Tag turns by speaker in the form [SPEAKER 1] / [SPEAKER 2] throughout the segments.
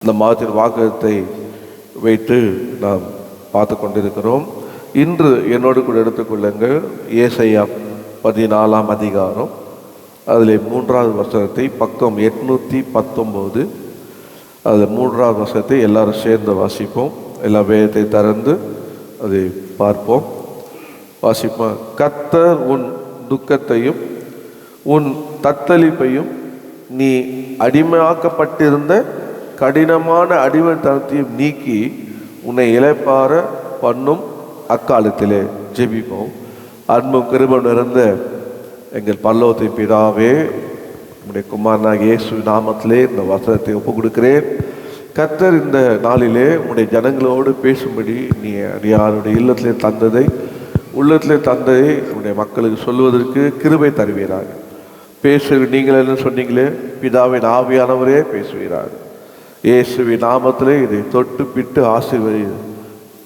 [SPEAKER 1] இந்த மாதத்தின் வாக்குத்தத்தை வைத்து நாம் பார்த்து கொண்டிருக்கிறோம். இன்று என்னோடு கூட எடுத்துக்கொள்ளுங்கள் ஏசாயா 14ஆம் அதிகாரம், அதில் 3வது வசனத்தை, பக்கம் 819, அதில் 3வது வசனத்தை எல்லாரும் சேர்ந்து வாசிப்போம். எல்லா வேதத்தை திறந்து அதை பார்ப்போம், வாசிப்போம். கர்த்தர் உன் துக்கத்தையும் உன் தத்தளிப்பையும் நீ அடிமையாக்கப்பட்டிருந்த கடினமான அடிமைத்தனத்தையும் நீக்கி உன்னை இளைப்பாற பண்ணும் அக்காலத்திலே. ஜெபிப்போம். அன்பும் கிருபையும் நிறைந்த எங்கள் பரலோகத்தின் பிதாவே, உம்முடைய குமாரனாகிய இயேசு நாமத்திலே இந்த வசனத்தை ஒப்புக் கொடுக்கிறேன். கர்த்தர் இந்த நாளிலே உம்முடைய ஜனங்களோடு பேசும்படி நீ யாருடைய இல்லத்திலே தந்ததை, உள்ளத்திலே தந்ததை உம்முடைய மக்களுக்கு சொல்வதற்கு கிருபை தருவீராக. நீங்கள் என்ன சொன்னீங்களே, பிதாவின் ஆவியானவரே பேசுவீராக. இயேசுவின் நாமத்திலே இதை தொட்டு பிட்டு ஆசீர்வதி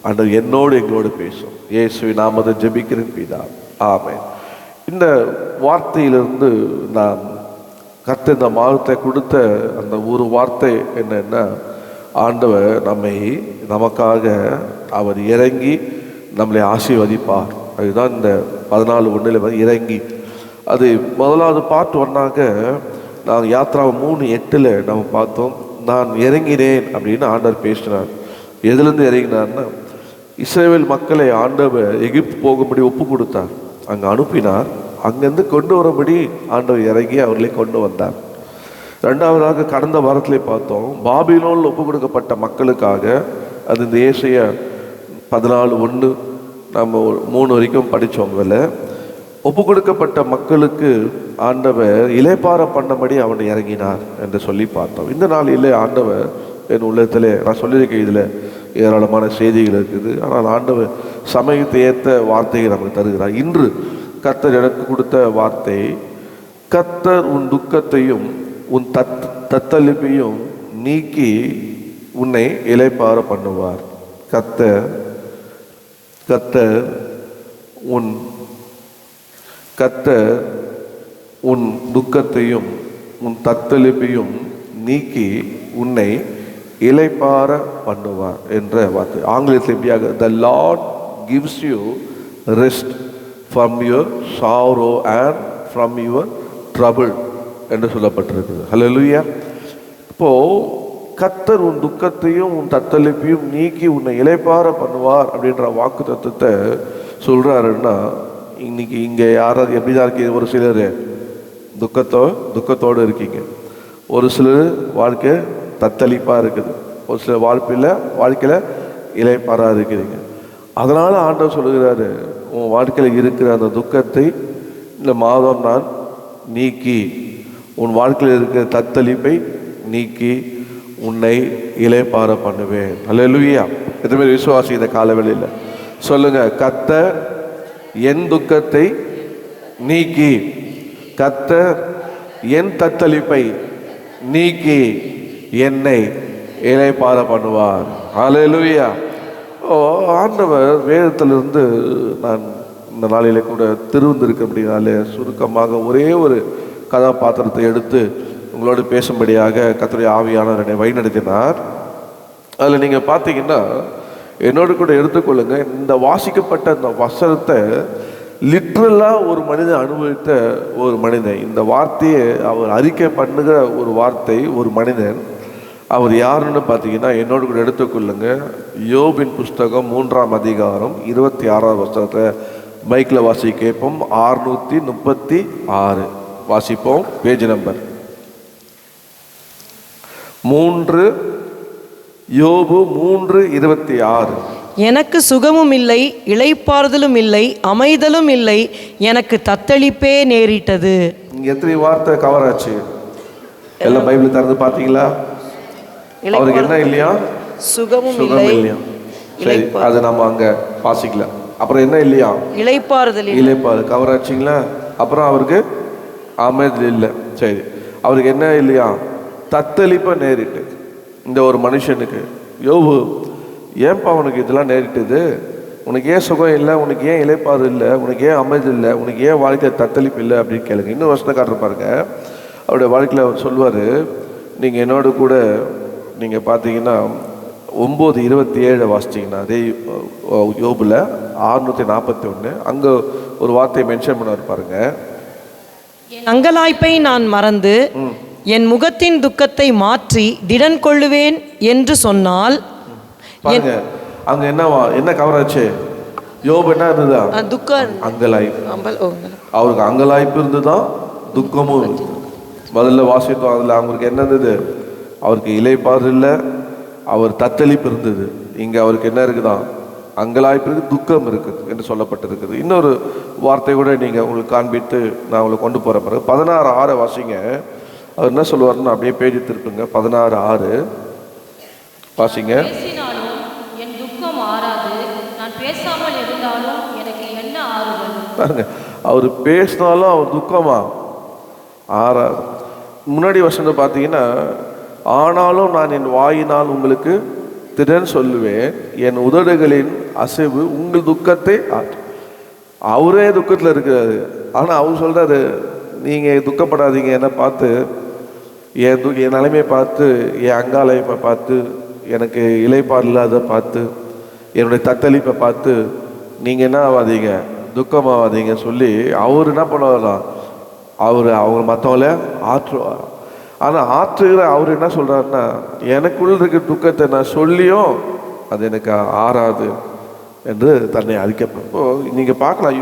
[SPEAKER 1] அன்று என்னோடு எங்களோடு பேசும். இயேசுவின் நாமத்தை ஜெபிக்கிறேன் பிதா, ஆமென். இந்த வார்த்தையிலிருந்து நான் கர்த்தர் இந்த வார்த்தை கொடுத்த அந்த ஒரு வார்த்தை என்னன்னா, ஆண்டவர் நமக்காக அவர் இறங்கி நம்மளை ஆசீர்வதிப்பார். அதுதான் இந்த 14:1 இறங்கி. அது முதலாவது பார்ட் 1ஆக நான் யாத்ரா 3:8 நம்ம பார்த்தோம். நான் இறங்கினேன் அப்படின்னு ஆண்டவர் பேசினார். எதுலேருந்து இறங்கினார்னா, இஸ்ரவேல் மக்களை ஆண்டவர் எகிப்து போகும்படி ஒப்பு கொடுத்தார், அங்கே அனுப்பினார். அங்கேருந்து கொண்டு வரபடி ஆண்டவர் இறங்கி அவர்களை கொண்டு வந்தார். ரெண்டாவதாக கடந்த வாரத்திலே பார்த்தோம், பாபிலோனில் ஒப்பு கொடுக்கப்பட்ட மக்களுக்காக, அது இந்த ஏசாயா 14:1 நம்ம 3 வரைக்கும் படித்தோம். அதில் ஒப்பு கொடுக்கப்பட்ட மக்களுக்கு ஆண்டவர் இளைப்பாற பண்ணபடி அவனை இறங்கினார் என்று சொல்லி பார்த்தோம். இந்த நாளிலே ஆண்டவர் என் உள்ளத்தில், நான் சொல்லியிருக்கேன், இதில் ஏராளமான செய்திகள் இருக்குது. ஆனால் ஆண்டவர் சமயத்தை ஏற்ற வார்த்தையை நமக்கு தருகிறார். இன்று கர்த்தர் எனக்கு கொடுத்த வார்த்தை, கர்த்தர் உன் துக்கத்தையும் உன் தத்தளிப்பையும் நீக்கி உன்னை இளைப்பாற பண்ணுவார். கர்த்தர் உன் துக்கத்தையும் உன் தத்தளிப்பையும் நீக்கி உன்னை இளைப்பாற பண்ணுவார் என்ற வார்த்தை. ஆங்கிலத்தில் எப்படியாக, the Lord gives you rest from your sorrow and from your trouble என்று சொல்லப்பட்டிருக்குது. ஹல்லேலூயா. இப்போ கர்த்தர் உன் துக்கத்தையும் உன் தத்தளிப்பையும் நீக்கி உன்னை இளைப்பாற பண்ணுவார் அப்படின்ற வாக்கு தத்துவத்தை சொல்றாருன்னா, இன்னைக்கு இங்கே யாராவது எப்படிதான் இருக்கீங்க? ஒரு சிலர் துக்கத்தோடு இருக்கீங்க, ஒரு சிலர் வாழ்க்கை தத்தளிப்பாக இருக்குது, ஒரு சில வாழ்க்கையில் இளைப்பாறாக இருக்கிறீங்க. அதனால் ஆண்டவர் சொல்லுகிறாரு, உன் வாழ்க்கையில் இருக்கிற அந்த துக்கத்தை இந்த மாதம் நான் நீக்கி, உன் வாழ்க்கையில் இருக்கிற தத்தளிப்பை நீக்கி உன்னை இளைப்பாற பண்ணுவேன். ஹல்லேலூயா. எதுவுமே விசுவாசி இந்த காலவெளியில் சொல்லுங்க, கர்த்தர் என் துக்கத்தை நீக்கி, கர்த்தர் என் தத்தளிப்பை நீக்கி என்னை இளைப்பாற பண்ணுவார். ஹல்லேலூயா. ஆண்டவர் வேதத்திலிருந்து நான் இந்த நாளிலே கூட திருவந்திருக்க அப்படின்னாலே சுருக்கமாக ஒரே ஒரு கதாபாத்திரத்தை எடுத்து உங்களோடு பேசும்படியாக கர்த்தருடைய ஆவியானவர் என்னை வழிநடத்தினார். அதில் நீங்கள் பார்த்தீங்கன்னா, என்னோடு கூட எடுத்துக்கொள்ளுங்க, இந்த வாசிக்கப்பட்ட இந்த வசனத்தை லிட்ரலாக ஒரு மனிதன் அனுபவித்த ஒரு மனிதன், இந்த வார்த்தையை அவர் அறிக்கை பண்ணுகிற ஒரு வார்த்தை, ஒரு மனிதன். அவர் யாருன்னு பார்த்தீங்கன்னா, என்னோடு கூட எடுத்துக்கொள்ளுங்க, யோபின் புஸ்தகம் 3ஆம் அதிகாரம் 26வது வசனத்தை மைக்கில் வாசி கேட்போம். 636 வாசிப்போம். பேஜ் நம்பர் 3, யோபு 3:26.
[SPEAKER 2] எனக்கு சுகமும் இல்லை, இளைப்பாறுதலும் இல்லை, அமைதலும் இல்லை, எனக்கு தத்தளிப்பே நேரிட்டது.
[SPEAKER 1] எத்தனை வார்த்தை கவர் ஆச்சு? எல்லாம் பைபிள் திறந்து பார்த்தீங்களா? அவருக்கு என்ன இல்லையா?
[SPEAKER 2] சுகமும்
[SPEAKER 1] இல்லையா? சரி, அது நம்ம அங்க வாசிக்கலாம். அப்புறம் என்ன இல்லையா? இளைப்பாறுதல் கவர் ஆச்சுங்களா? அப்புறம் அவருக்கு அமைதல் இல்லை. சரி, அவருக்கு என்ன இல்லையா? தத்தளிப்ப நேரிட்டு. இந்த ஒரு மனுஷனுக்கு, யோபு, ஏன்பா உனக்கு இதெல்லாம் நேரிட்டது? உனக்கு ஏன் சுகம் இல்லை? உனக்கு ஏன் இளைப்பாறு இல்லை? உனக்கு ஏன் அமைதல் இல்லை? உனக்கு ஏன் வாழ்க்கையில் தத்தளிப்பு இல்லை அப்படின்னு கேளுங்க. இன்னும் வசனக்காரர் பாருங்க, அவருடைய வாழ்க்கையில் அவர் சொல்வார், நீங்கள் என்னோடு கூட நீங்கள் பார்த்தீங்கன்னா 9:27 வாசிச்சிங்கன்னா அதே யோபில் 641 அங்கே ஒரு வார்த்தையை மென்ஷன் பண்ண பாருங்க.
[SPEAKER 2] என் அங்கலாய்ப்பை நான் மறந்து என் முகத்தின் துக்கத்தை மாற்றி திடன் கொள்ளுவேன் என்று சொன்னால்
[SPEAKER 1] பாருங்க, அங்க என்ன கவர் ஆச்சு? யோபு என்ன இருந்ததா? அங்கலாய்ப்பு. அவருக்கு அங்கலாய்ப்பு இருந்துதான், துக்கமும் இருந்தது. முதல்ல வாசித்தோம், அதில் அவருக்கு என்ன இருந்தது? அவருக்கு இளைப்பாறு இல்லை, அவர் தத்தளிப்பு இருந்தது. இங்கே அவருக்கு என்ன இருக்குதான்? அங்கலாய்ப்பு இருக்குது, துக்கம் இருக்குது என்று சொல்லப்பட்டிருக்குது. இன்னொரு வார்த்தை கூட நீங்கள் உங்களுக்கு காண்பித்து நான் உங்களுக்கு கொண்டு போகிற பிறகு 16:6 வாசிங்க. அவர் என்ன சொல்லுவார்னு அப்படியே பேஜ் திருப்புங்க. 16:6 வாசிங்க.
[SPEAKER 3] என் துக்கம் ஆறாது, நான் பேசாமல் இருந்தாலும் எனக்கு என்ன ஆறுதல்?
[SPEAKER 1] பாருங்க, அவர் பேசினாலும் அவர் துக்கமா ஆறாது. முன்னாடி வருஷம் பார்த்தீங்கன்னா, ஆனாலும் நான் என் வாயினால் உங்களுக்கு திடன் சொல்லுவேன், என் உதடுகளின் அசைவு உங்கள் துக்கத்தை அவரே துக்கத்தில் இருக்கிறாரு. ஆனால் அவர் சொல்கிறாரு, நீங்கள் துக்கப்படாதீங்க, என்னை பார்த்து என் நிலைமையை பார்த்து, என் அங்காளைப்பை பார்த்து, எனக்கு இளைப்பாறு இல்லாத பார்த்து, என்னுடைய தத்தளிப்பை பார்த்து நீங்கள் என்ன ஆகாதீங்க, துக்கமாகாதீங்க சொல்லி அவர் என்ன பண்ணுவாராம்? அவங்க மற்றவங்கள ஆற்றுவார். ஆனால் ஆற்றுகிற அவர் என்ன சொல்கிறாருன்னா, எனக்குள்ள இருக்க துக்கத்தை நான் சொல்லியும் அது எனக்கு ஆறாது என்று தன்னை அறிக்கப்படும். இப்போது நீங்கள் பார்க்கலாம்,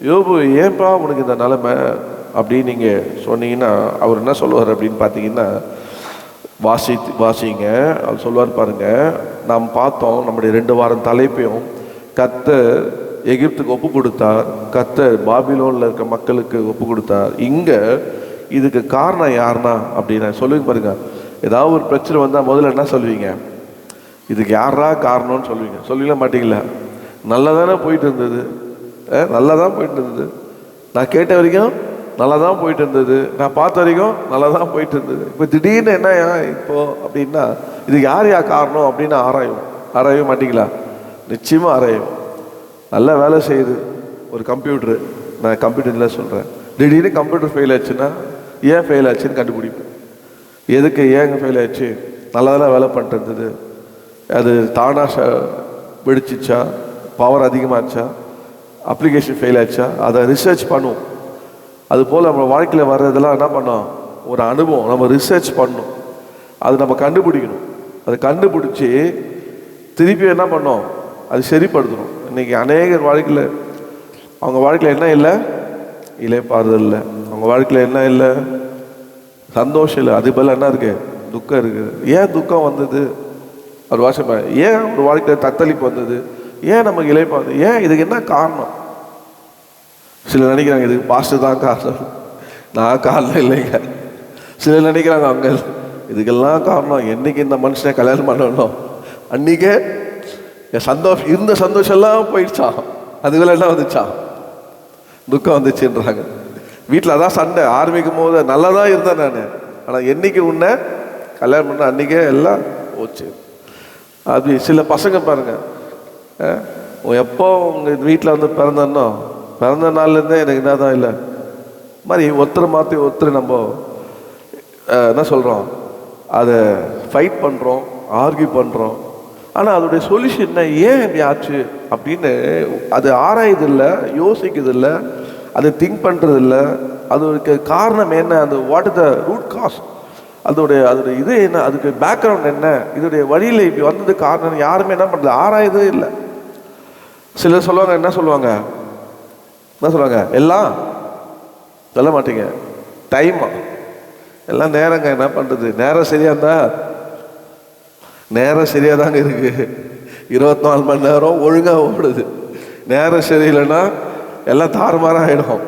[SPEAKER 1] யோபு ஏன்பா உனக்கு இந்த நிலைமை அப்படின்னு நீங்கள் சொன்னீங்கன்னா அவர் என்ன சொல்லுவார் அப்படின்னு பார்த்தீங்கன்னா, வாசிங்க. அவர் சொல்லுவார் பாருங்க. நாம் பார்த்தோம், நம்முடைய 2 வாரம் தலைப்பையும் கர்த்தர் எகிப்துக்கு ஒப்பு கொடுத்தார், கர்த்தர் பாபிலோனில் இருக்க மக்களுக்கு ஒப்பு கொடுத்தார். இங்கே இதுக்கு காரணம் யாருன்னா அப்படின்னா சொல்லுங்க பாருங்க. ஏதாவது ஒரு பிரச்சனை வந்தால் முதல்ல என்ன சொல்லுவீங்க? இதுக்கு யாரா காரணம்னு சொல்லுவீங்க. சொல்லிட மாட்டீங்களா? நல்லா தானே போயிட்டு இருந்தது, நல்லா தான் போயிட்டு இருந்தது, நான் கேட்ட வரைக்கும் நல்லா தான் போயிட்டு இருந்தது, நான் பார்த்த வரைக்கும் நல்லா தான் போயிட்டு இருந்தது. இப்போ திடீர்னு என்ன இப்போ அப்படின்னா இதுக்கு யார் காரணம் அப்படின்னு ஆராயவே மாட்டீங்களா? நிச்சயமாக ஆராயும். நல்லா வேலை செய்யுது ஒரு கம்ப்யூட்டரு, நான் கம்ப்யூட்டரில் சொல்கிறேன், திடீர்னு கம்ப்யூட்டர் ஃபெயில் ஆச்சுன்னா ஏன் ஃபெயில் ஆச்சுன்னு கண்டுபிடிப்பேன். எதுக்கு ஏங்க ஃபெயில் ஆச்சு? நல்லா தான் வேலை பண்ணிட்டு இருந்தது, அது தானாக வெடிச்சிச்சா, பவர் அதிகமாகச்சா, அப்ளிகேஷன் ஃபெயில் ஆச்சா, அதை ரிசர்ச் பண்ணுவோம். அதுபோல் நம்ம வாழ்க்கையில் வர்றதெல்லாம் என்ன பண்ணோம்? ஒரு அனுபவம். நம்ம ரிசர்ச் பண்ணணும், அது நம்ம கண்டுபிடிக்கணும். அதை கண்டுபிடிச்சி திருப்பி என்ன பண்ணோம்? அது சரிப்படுத்தணும். இன்றைக்கி அநேகர் வாழ்க்கையில், அவங்க வாழ்க்கையில் என்ன இல்லை? இளைப்பாறுதல் இல்லை. அவங்க வாழ்க்கையில் என்ன இல்லை? சந்தோஷம் இல்லை. அது போல் என்ன இருக்குது? துக்கம் இருக்குது. ஏன் துக்கம் வந்தது? ஒரு வருஷம் ஏன் ஒரு வாழ்க்கையில் தத்தளிப்பு வந்தது? ஏன் நமக்கு இளைப்பாறுது? ஏன் இதுக்கு என்ன காரணம்? சிலர் நினைக்கிறாங்க இதுக்கு பாஸ்டர் தான் காரணம், நான் காரணம் இல்லைங்க. சிலர் நினைக்கிறாங்க அவங்க இதுக்கெல்லாம் காரணம் என்னைக்கு இந்த மனுஷனை கல்யாணம் பண்ணணும் அன்றைக்கே என் சந்தோஷம் இருந்த சந்தோஷம் எல்லாம் போயிடுச்சான், அதுக்குள்ள என்ன வந்துச்சான்? துக்கம் வந்துச்சுன்றாங்க. வீட்டில் அதான் சண்டை ஆரம்பிக்கும் போது நல்லா தான் இருந்தேன் நான், ஆனால் என்னைக்கு உன்னை கல்யாணம் பண்ண அன்றைக்கே எல்லாம் போச்சு. அப்படி சில பசங்க பாருங்க, எப்போ உங்கள் வீட்டில் வந்து பிறந்த நாள்லேருந்தே எனக்கு என்ன தான் இல்லை மாதிரி ஒருத்தரை மாற்றி ஒருத்தர் நம்ம என்ன சொல்கிறோம், அதை ஃபைட் பண்ணுறோம், ஆர்கியூ பண்ணுறோம். ஆனால் அதோடைய சொல்யூஷன் என்ன, ஏன் இப்படி ஆச்சு அப்படின்னு அது ஆராயுதில்லை, யோசிக்குதில்லை, அதை திங்க் பண்ணுறதில்லை. அதோட காரணம் என்ன, அந்த what is the root cause, அதோடைய இது என்ன, அதுக்கு பேக்ரவுண்ட் என்ன, இதோடைய வழியில் இப்படி வந்தது காரணம் யாருமே என்ன பண்ணுறது, ஆராயதே இல்லை. சிலர் சொல்லுவாங்க, என்ன சொல்லுவாங்க எல்லாம் சொல்ல மாட்டீங்க, டைமா எல்லாம் நேரங்க, என்ன பண்ணுறது, நேரம் சரியாக இருந்தால் நேரம் சரியாக தாங்க இருக்குது, 24 மணி நேரம் ஒழுங்காக ஓடுது. நேரம் சரியில்லைன்னா எல்லாம் தாறுமாறாக ஆகிடும்.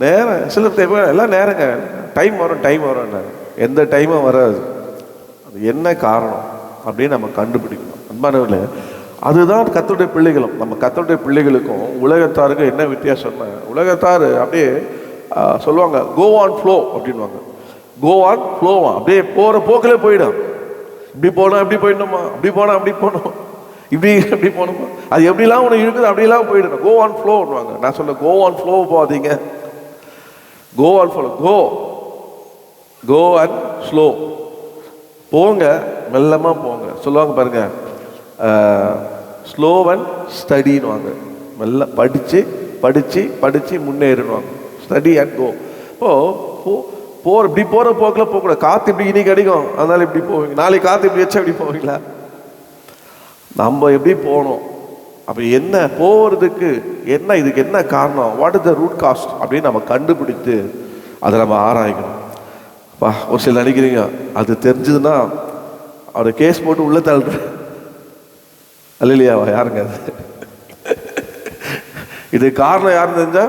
[SPEAKER 1] நேரம் சில எல்லாம் நேரங்க, டைம் வரும், எந்த டைமும் வராது. அது என்ன காரணம் அப்படின்னு நம்ம கண்டுபிடிக்கணும். அன்பானவர்களே, அதுதான் கர்த்தருடைய பிள்ளைகளும், நம்ம கர்த்தருடைய பிள்ளைகளுக்கும் உலகத்தாருக்கும் என்ன வித்தியாசம்னா, உலகத்தார் அப்படியே சொல்லுவாங்க கோ ஆன் ஃப்ளோ அப்படின்வாங்க. கோ ஆன் ஃப்ளோவா, அப்படியே போகிற போக்கில் போயிடும். இப்படி போனால் இப்படி போயிடணுமா, அப்படி போனால் அப்படி போகணும், இப்படி போகணுமா, அது எப்படிலாம் உனக்கு இருக்குது அப்படிலாம் போயிடணும். கோ ஆன் ஃப்ளோன்னுவாங்க. நான் சொல்ல கோ ஆன் ஃப்ளோ போகாதீங்க, go on flow, go and slow. போங்க, மெல்லமாக போங்க. சொல்லுவாங்க பாருங்க, ஸ்லோ அண்ட் ஸ்டடின்னு வாங்க. மெல்ல படித்து படித்து படித்து முன்னேறிடுவாங்க. ஸ்டடி அண்ட் கோ. இப்படி போகிற போக்கில் போகக்கூடாது. காற்று இப்படி இன்னைக்கு அடிக்கும், அதனால இப்படி போவீங்க. நாளைக்கு காற்று இப்படி வச்சா இப்படி போவீங்களா? நம்ம எப்படி போகணும்? அப்போ என்ன போகிறதுக்கு என்ன, இதுக்கு என்ன காரணம், what is the root cause அப்படின்னு நம்ம கண்டுபிடித்து அதை நம்ம ஆராய்க்கணும். ஒரு சில நினைக்கிறீங்க அது தெரிஞ்சதுன்னா அவரை கேஸ் போட்டு உள்ள தள்ளுற அல்லையாவா? யாருங்க அது? இது காரணம் யாருன்னு தெரிஞ்சா,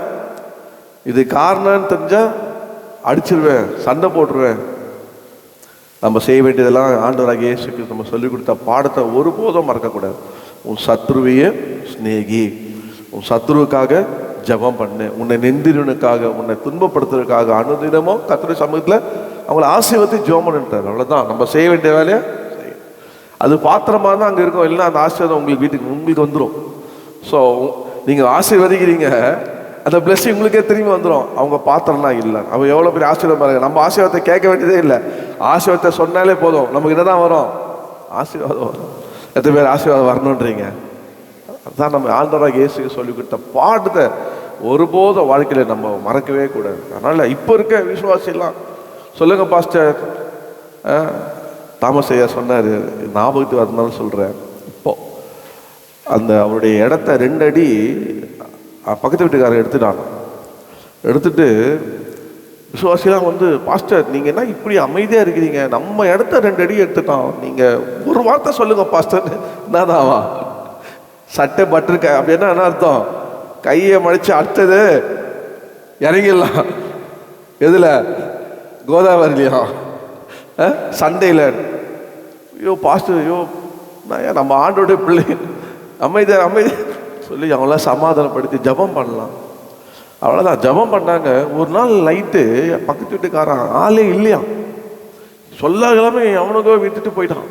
[SPEAKER 1] இது காரணம்னு தெரிஞ்சா அடிச்சிருவேன், சண்டை போட்டுருவேன். நம்ம செய்ய வேண்டியதெல்லாம் ஆண்டவராகிய இயேசு கிறிஸ்து நம்ம சொல்லிக் கொடுத்த பாடத்தை ஒருபோதும் மறக்கக்கூடாது. உன் சத்ருவையே சிநேகி, உன் சத்ருவுக்காக ஜெபம் பண்ணு, உன்னை நிந்திரனுக்காக, உன்னை துன்பப்படுத்துறதுக்காக அனுதினமும் கர்த்தருடைய சமூகத்தில் அவங்கள ஆசீர்வதித்து ஜெபம் பண்ணிட்டார். அவ்வளோதான் நம்ம செய்ய வேண்டிய வேலையை செய்யும். அது பாத்திரமாக தான் அங்கே இருக்கும், இல்லைன்னா அந்த ஆசீர்வாதம் உங்களுக்கு வந்துடும். ஸோ நீங்கள் ஆசீர்வதிக்கிறீங்க, அந்த பிளெஸிங் உங்களுக்கே திரும்பி வந்துடும். அவங்க பாத்திரம்னா இல்லை. அவன் எவ்வளோ பெரிய ஆசீர்வாதம் பாருங்க. நம்ம ஆசீர்வாதத்தை கேட்க வேண்டியதே இல்லை, ஆசீர்வாதத்தை சொன்னாலே போதும். நமக்கு என்ன தான் வரும்? ஆசீர்வாதம் வரும். எத்தனை பேர் ஆசீர்வாதம் வரணுன்றீங்க? அதுதான் நம்ம ஆண்டவராகிய இயேசுக்கு சொல்லி கொடுத்த பாடத்தை ஒருபோதும் வாழ்க்கையில் நம்ம மறக்கவே கூடாது. அதனால் இப்போ இருக்க விசுவாசிலாம் சொல்லுங்க பாஸ்டர், தாமஸ் ஐயா சொன்னார், ஞாபகத்துக்கு வரணும்னு சொல்கிறேன். இப்போ அந்த அவருடைய இடத்த 2 அடி பக்கத்து வீட்டுக்காரர் எடுத்துட்டாங்க. எடுத்துட்டு விசுவாசிலாம் வந்து, பாஸ்டர் நீங்கள் என்ன இப்படி அமைதியாக இருக்கிறீங்க, நம்ம இடத்த 2 அடி எடுத்துட்டோம், நீங்கள் ஒரு வார்த்தை சொல்லுங்க பாஸ்டர். என்னதாவா சட்டை பட்டிருக்க அப்படின்னா என்ன அர்த்தம்? கையை மடித்து அடுத்தது இறங்கிடலாம். எதில்? கோதாவரிலையா? சண்டையில்? ஐயோ பாஸ்டர், ஐயோ நான் நம்ம ஆண்டோடைய பிள்ளை, அமைதியாக சொல்லி அவங்களாம் சமாதானப்படுத்தி ஜெபம் பண்ணலாம். அவ்வளோதான். ஜெபம் பண்ணாங்க. ஒரு நாள் நைட்டு பக்கத்து வீட்டுக்காரன் ஆளே இல்லையா, சொல்லாமே அவனுக்கோ விட்டுட்டு போயிட்டான்.